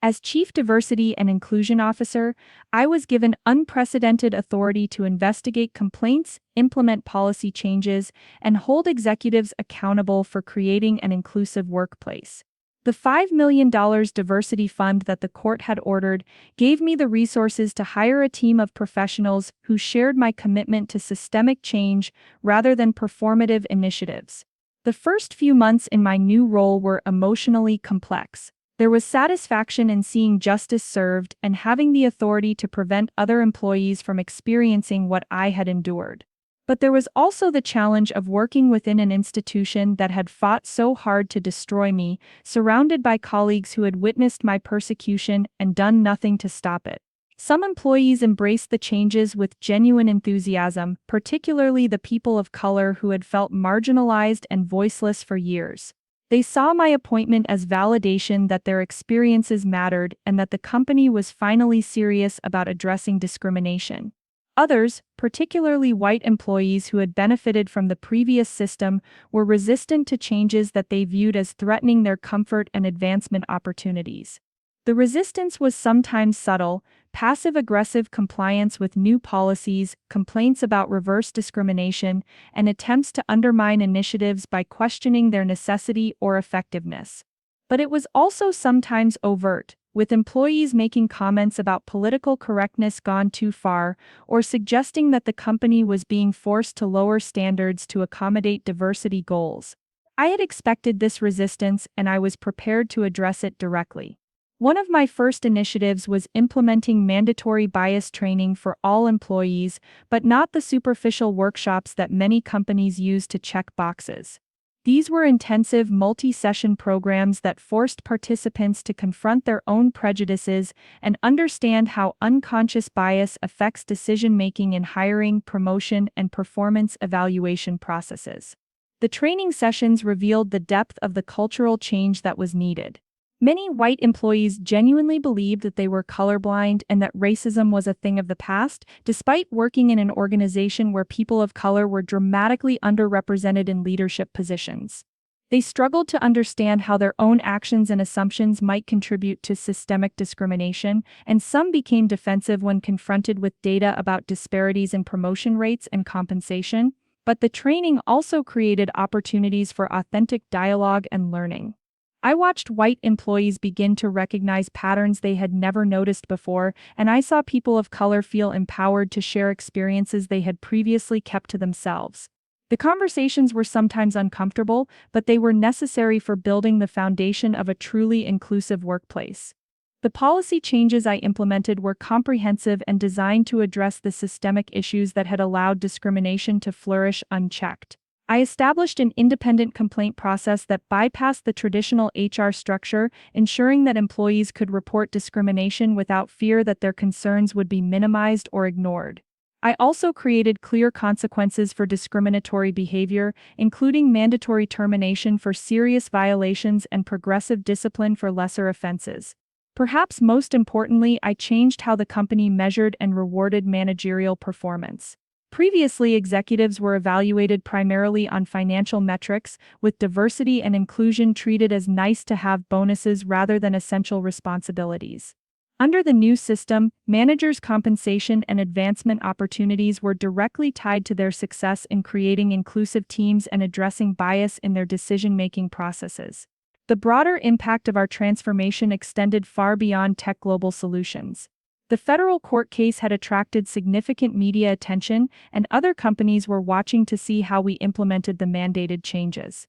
As Chief Diversity and Inclusion Officer, I was given unprecedented authority to investigate complaints, implement policy changes, and hold executives accountable for creating an inclusive workplace. The $5 million diversity fund that the court had ordered gave me the resources to hire a team of professionals who shared my commitment to systemic change rather than performative initiatives. The first few months in my new role were emotionally complex. There was satisfaction in seeing justice served and having the authority to prevent other employees from experiencing what I had endured. But there was also the challenge of working within an institution that had fought so hard to destroy me, surrounded by colleagues who had witnessed my persecution and done nothing to stop it. Some employees embraced the changes with genuine enthusiasm, particularly the people of color who had felt marginalized and voiceless for years. They saw my appointment as validation that their experiences mattered and that the company was finally serious about addressing discrimination. Others, particularly white employees who had benefited from the previous system, were resistant to changes that they viewed as threatening their comfort and advancement opportunities. The resistance was sometimes subtle: passive-aggressive compliance with new policies, complaints about reverse discrimination, and attempts to undermine initiatives by questioning their necessity or effectiveness. But it was also sometimes overt, with employees making comments about political correctness gone too far, or suggesting that the company was being forced to lower standards to accommodate diversity goals. I had expected this resistance, and I was prepared to address it directly. One of my first initiatives was implementing mandatory bias training for all employees, but not the superficial workshops that many companies use to check boxes. These were intensive multi-session programs that forced participants to confront their own prejudices and understand how unconscious bias affects decision-making in hiring, promotion, and performance evaluation processes. The training sessions revealed the depth of the cultural change that was needed. Many white employees genuinely believed that they were colorblind and that racism was a thing of the past, despite working in an organization where people of color were dramatically underrepresented in leadership positions. They struggled to understand how their own actions and assumptions might contribute to systemic discrimination, and some became defensive when confronted with data about disparities in promotion rates and compensation. But the training also created opportunities for authentic dialogue and learning. I watched white employees begin to recognize patterns they had never noticed before, and I saw people of color feel empowered to share experiences they had previously kept to themselves. The conversations were sometimes uncomfortable, but they were necessary for building the foundation of a truly inclusive workplace. The policy changes I implemented were comprehensive and designed to address the systemic issues that had allowed discrimination to flourish unchecked. I established an independent complaint process that bypassed the traditional HR structure, ensuring that employees could report discrimination without fear that their concerns would be minimized or ignored. I also created clear consequences for discriminatory behavior, including mandatory termination for serious violations and progressive discipline for lesser offenses. Perhaps most importantly, I changed how the company measured and rewarded managerial performance. Previously, executives were evaluated primarily on financial metrics, with diversity and inclusion treated as nice-to-have bonuses rather than essential responsibilities. Under the new system, managers' compensation and advancement opportunities were directly tied to their success in creating inclusive teams and addressing bias in their decision-making processes. The broader impact of our transformation extended far beyond tech global solutions. The federal court case had attracted significant media attention, and other companies were watching to see how we implemented the mandated changes.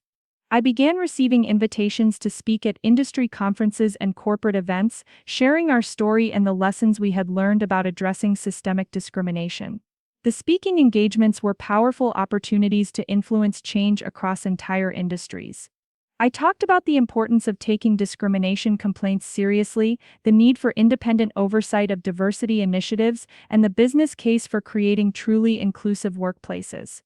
I began receiving invitations to speak at industry conferences and corporate events, sharing our story and the lessons we had learned about addressing systemic discrimination. The speaking engagements were powerful opportunities to influence change across entire industries. I talked about the importance of taking discrimination complaints seriously, the need for independent oversight of diversity initiatives, and the business case for creating truly inclusive workplaces.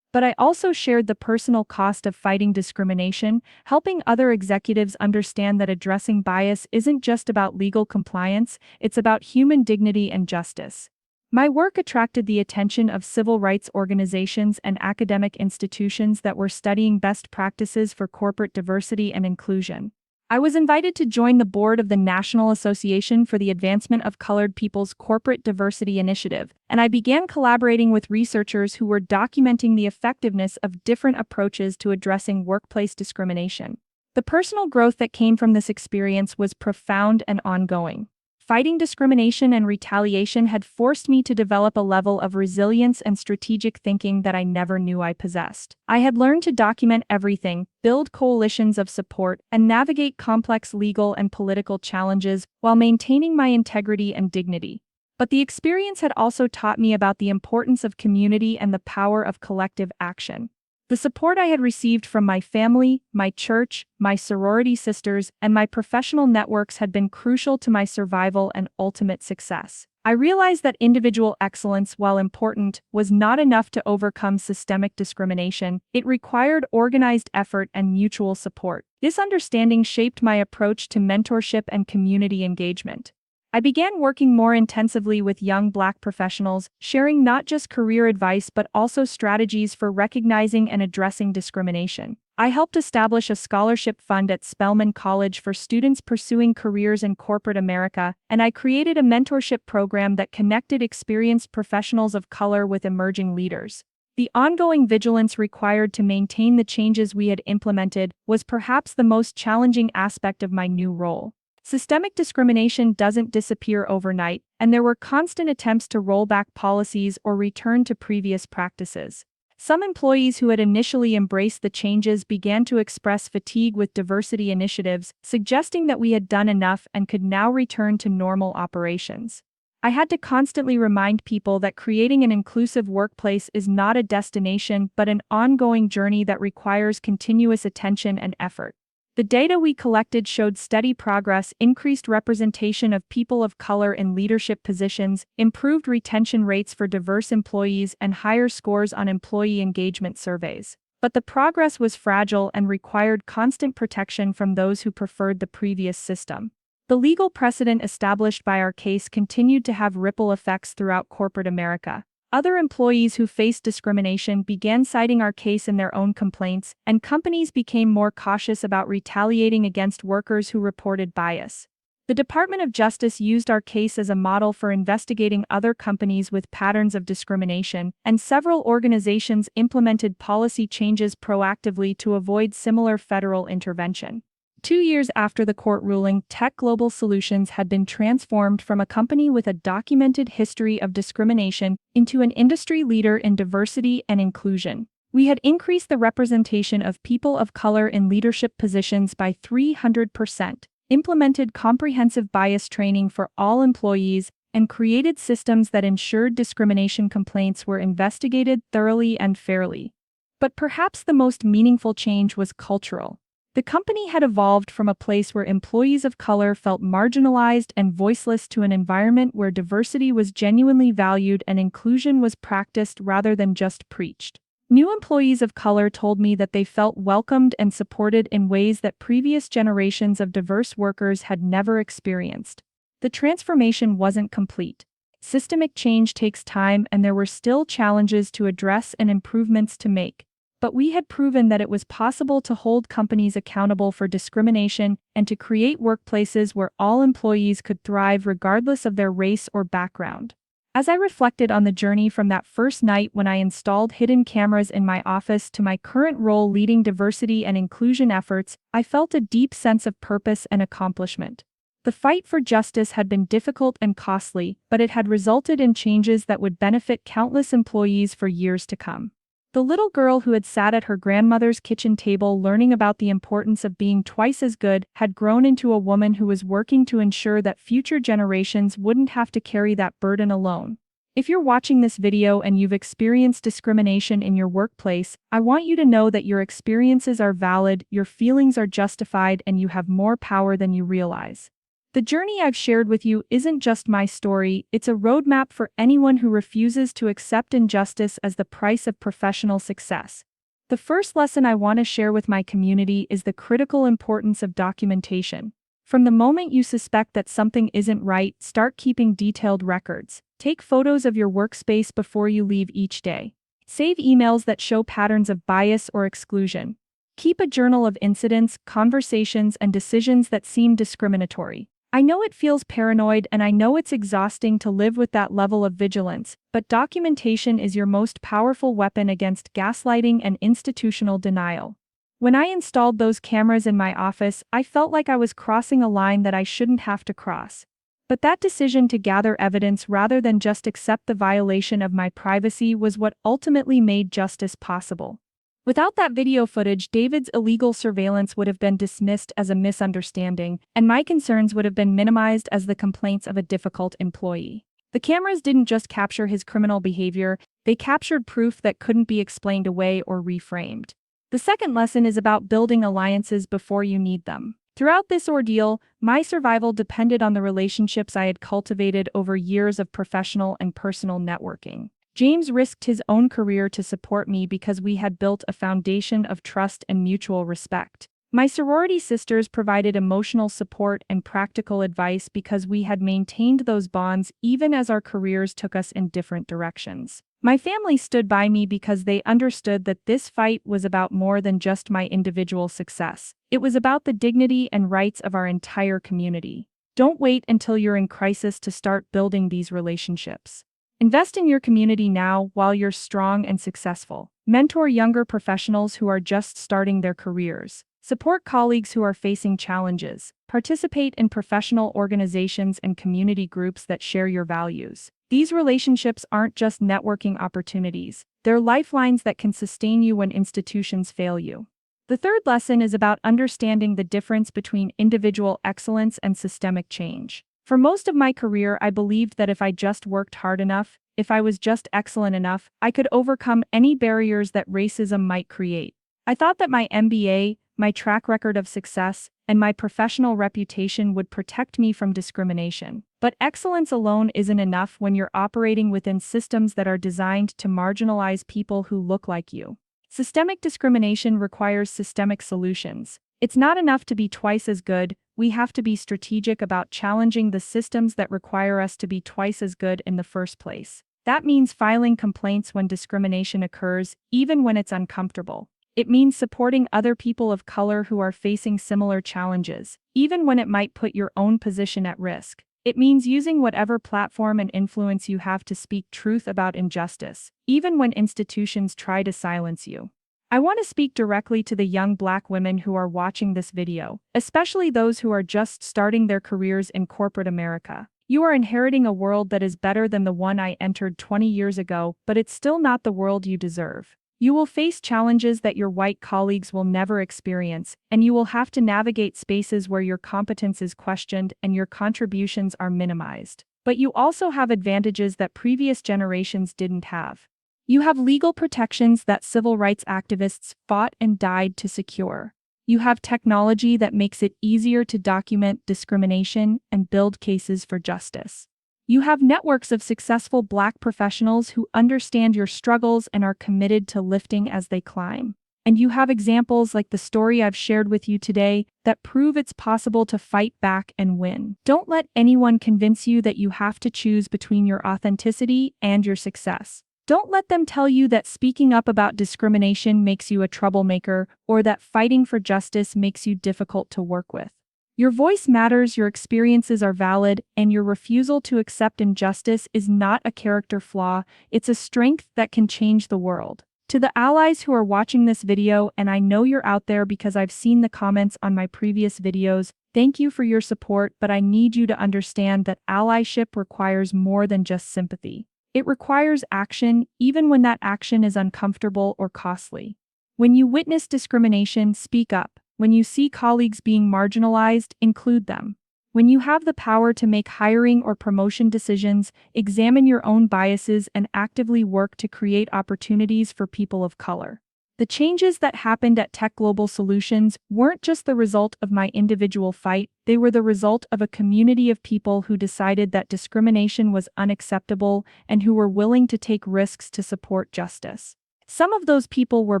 But I also shared the personal cost of fighting discrimination, helping other executives understand that addressing bias isn't just about legal compliance, it's about human dignity and justice. My work attracted the attention of civil rights organizations and academic institutions that were studying best practices for corporate diversity and inclusion. I was invited to join the board of the National Association for the Advancement of Colored People's Corporate Diversity Initiative, and I began collaborating with researchers who were documenting the effectiveness of different approaches to addressing workplace discrimination. The personal growth that came from this experience was profound and ongoing. Fighting discrimination and retaliation had forced me to develop a level of resilience and strategic thinking that I never knew I possessed. I had learned to document everything, build coalitions of support, and navigate complex legal and political challenges while maintaining my integrity and dignity. But the experience had also taught me about the importance of community and the power of collective action. The support I had received from my family, my church, my sorority sisters, and my professional networks had been crucial to my survival and ultimate success. I realized that individual excellence, while important, was not enough to overcome systemic discrimination. It required organized effort and mutual support. This understanding shaped my approach to mentorship and community engagement. I began working more intensively with young Black professionals, sharing not just career advice but also strategies for recognizing and addressing discrimination. I helped establish a scholarship fund at Spelman College for students pursuing careers in corporate America, and I created a mentorship program that connected experienced professionals of color with emerging leaders. The ongoing vigilance required to maintain the changes we had implemented was perhaps the most challenging aspect of my new role. Systemic discrimination doesn't disappear overnight, and there were constant attempts to roll back policies or return to previous practices. Some employees who had initially embraced the changes began to express fatigue with diversity initiatives, suggesting that we had done enough and could now return to normal operations. I had to constantly remind people that creating an inclusive workplace is not a destination but an ongoing journey that requires continuous attention and effort. The data we collected showed steady progress, increased representation of people of color in leadership positions, improved retention rates for diverse employees, and higher scores on employee engagement surveys. But the progress was fragile and required constant protection from those who preferred the previous system. The legal precedent established by our case continued to have ripple effects throughout corporate America. Other employees who faced discrimination began citing our case in their own complaints, and companies became more cautious about retaliating against workers who reported bias. The Department of Justice used our case as a model for investigating other companies with patterns of discrimination, and several organizations implemented policy changes proactively to avoid similar federal intervention. 2 years after the court ruling, Tech Global Solutions had been transformed from a company with a documented history of discrimination into an industry leader in diversity and inclusion. We had increased the representation of people of color in leadership positions by 300%, implemented comprehensive bias training for all employees, and created systems that ensured discrimination complaints were investigated thoroughly and fairly. But perhaps the most meaningful change was cultural. The company had evolved from a place where employees of color felt marginalized and voiceless to an environment where diversity was genuinely valued and inclusion was practiced rather than just preached. New employees of color told me that they felt welcomed and supported in ways that previous generations of diverse workers had never experienced. The transformation wasn't complete. Systemic change takes time, and there were still challenges to address and improvements to make. But we had proven that it was possible to hold companies accountable for discrimination and to create workplaces where all employees could thrive regardless of their race or background. As I reflected on the journey from that first night when I installed hidden cameras in my office to my current role leading diversity and inclusion efforts, I felt a deep sense of purpose and accomplishment. The fight for justice had been difficult and costly, but it had resulted in changes that would benefit countless employees for years to come. The little girl who had sat at her grandmother's kitchen table learning about the importance of being twice as good had grown into a woman who was working to ensure that future generations wouldn't have to carry that burden alone. If you're watching this video and you've experienced discrimination in your workplace, I want you to know that your experiences are valid, your feelings are justified, and you have more power than you realize. The journey I've shared with you isn't just my story, it's a roadmap for anyone who refuses to accept injustice as the price of professional success. The first lesson I want to share with my community is the critical importance of documentation. From the moment you suspect that something isn't right, start keeping detailed records. Take photos of your workspace before you leave each day. Save emails that show patterns of bias or exclusion. Keep a journal of incidents, conversations, and decisions that seem discriminatory. I know it feels paranoid and I know it's exhausting to live with that level of vigilance, but documentation is your most powerful weapon against gaslighting and institutional denial. When I installed those cameras in my office, I felt like I was crossing a line that I shouldn't have to cross. But that decision to gather evidence rather than just accept the violation of my privacy was what ultimately made justice possible. Without that video footage, David's illegal surveillance would have been dismissed as a misunderstanding, and my concerns would have been minimized as the complaints of a difficult employee. The cameras didn't just capture his criminal behavior, they captured proof that couldn't be explained away or reframed. The second lesson is about building alliances before you need them. Throughout this ordeal, my survival depended on the relationships I had cultivated over years of professional and personal networking. James risked his own career to support me because we had built a foundation of trust and mutual respect. My sorority sisters provided emotional support and practical advice because we had maintained those bonds even as our careers took us in different directions. My family stood by me because they understood that this fight was about more than just my individual success. It was about the dignity and rights of our entire community. Don't wait until you're in crisis to start building these relationships. Invest in your community now while you're strong and successful. Mentor younger professionals who are just starting their careers. Support colleagues who are facing challenges. Participate in professional organizations and community groups that share your values. These relationships aren't just networking opportunities, they're lifelines that can sustain you when institutions fail you. The third lesson is about understanding the difference between individual excellence and systemic change. For most of my career, I believed that if I just worked hard enough, if I was just excellent enough, I could overcome any barriers that racism might create. I thought that my MBA, my track record of success, and my professional reputation would protect me from discrimination. But excellence alone isn't enough when you're operating within systems that are designed to marginalize people who look like you. Systemic discrimination requires systemic solutions. It's not enough to be twice as good, we have to be strategic about challenging the systems that require us to be twice as good in the first place. That means filing complaints when discrimination occurs, even when it's uncomfortable. It means supporting other people of color who are facing similar challenges, even when it might put your own position at risk. It means using whatever platform and influence you have to speak truth about injustice, even when institutions try to silence you. I want to speak directly to the young Black women who are watching this video, especially those who are just starting their careers in corporate America. You are inheriting a world that is better than the one I entered 20 years ago, but it's still not the world you deserve. You will face challenges that your white colleagues will never experience, and you will have to navigate spaces where your competence is questioned and your contributions are minimized. But you also have advantages that previous generations didn't have. You have legal protections that civil rights activists fought and died to secure. You have technology that makes it easier to document discrimination and build cases for justice. You have networks of successful Black professionals who understand your struggles and are committed to lifting as they climb. And you have examples like the story I've shared with you today that prove it's possible to fight back and win. Don't let anyone convince you that you have to choose between your authenticity and your success. Don't let them tell you that speaking up about discrimination makes you a troublemaker or that fighting for justice makes you difficult to work with. Your voice matters, your experiences are valid, and your refusal to accept injustice is not a character flaw, it's a strength that can change the world. To the allies who are watching this video, and I know you're out there because I've seen the comments on my previous videos, thank you for your support, but I need you to understand that allyship requires more than just sympathy. It requires action, even when that action is uncomfortable or costly. When you witness discrimination, speak up. When you see colleagues being marginalized, include them. When you have the power to make hiring or promotion decisions, examine your own biases and actively work to create opportunities for people of color. The changes that happened at Tech Global Solutions weren't just the result of my individual fight, they were the result of a community of people who decided that discrimination was unacceptable and who were willing to take risks to support justice. Some of those people were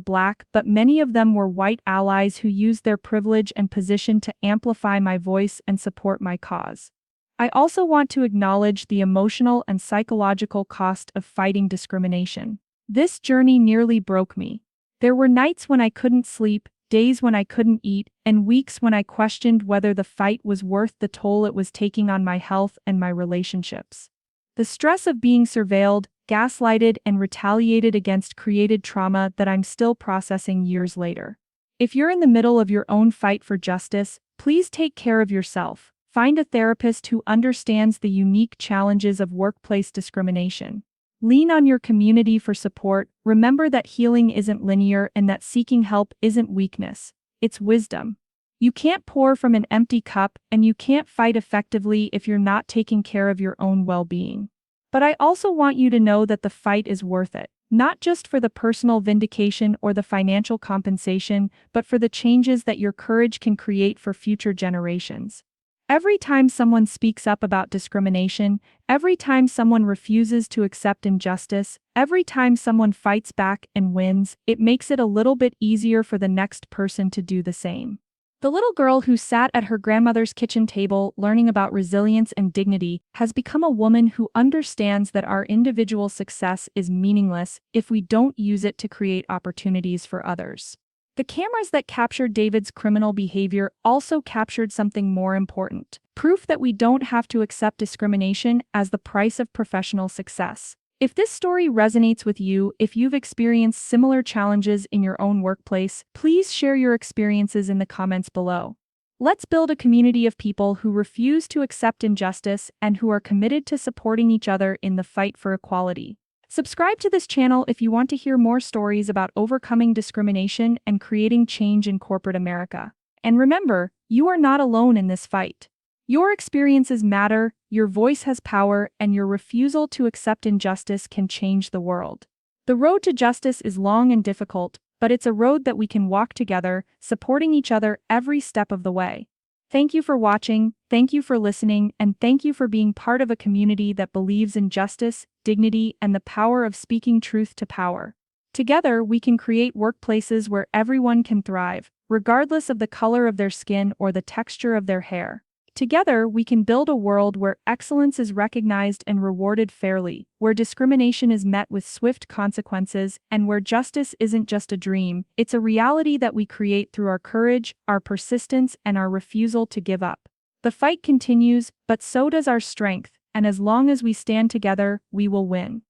Black, but many of them were white allies who used their privilege and position to amplify my voice and support my cause. I also want to acknowledge the emotional and psychological cost of fighting discrimination. This journey nearly broke me. There were nights when I couldn't sleep, days when I couldn't eat, and weeks when I questioned whether the fight was worth the toll it was taking on my health and my relationships. The stress of being surveilled, gaslighted, and retaliated against created trauma that I'm still processing years later. If you're in the middle of your own fight for justice, please take care of yourself. Find a therapist who understands the unique challenges of workplace discrimination. Lean on your community for support. Remember that healing isn't linear and that seeking help isn't weakness, it's wisdom. You can't pour from an empty cup, and you can't fight effectively if you're not taking care of your own well-being. But I also want you to know that the fight is worth it, not just for the personal vindication or the financial compensation, but for the changes that your courage can create for future generations. Every time someone speaks up about discrimination, every time someone refuses to accept injustice, every time someone fights back and wins, it makes it a little bit easier for the next person to do the same. The little girl who sat at her grandmother's kitchen table learning about resilience and dignity has become a woman who understands that our individual success is meaningless if we don't use it to create opportunities for others. The cameras that captured David's criminal behavior also captured something more important: proof that we don't have to accept discrimination as the price of professional success. If this story resonates with you, if you've experienced similar challenges in your own workplace, please share your experiences in the comments below. Let's build a community of people who refuse to accept injustice and who are committed to supporting each other in the fight for equality. Subscribe to this channel if you want to hear more stories about overcoming discrimination and creating change in corporate America. And remember, you are not alone in this fight. Your experiences matter, your voice has power, and your refusal to accept injustice can change the world. The road to justice is long and difficult, but it's a road that we can walk together, supporting each other every step of the way. Thank you for watching, thank you for listening, and thank you for being part of a community that believes in justice, dignity, and the power of speaking truth to power. Together, we can create workplaces where everyone can thrive, regardless of the color of their skin or the texture of their hair. Together, we can build a world where excellence is recognized and rewarded fairly, where discrimination is met with swift consequences, and where justice isn't just a dream, it's a reality that we create through our courage, our persistence, and our refusal to give up. The fight continues, but so does our strength, and as long as we stand together, we will win.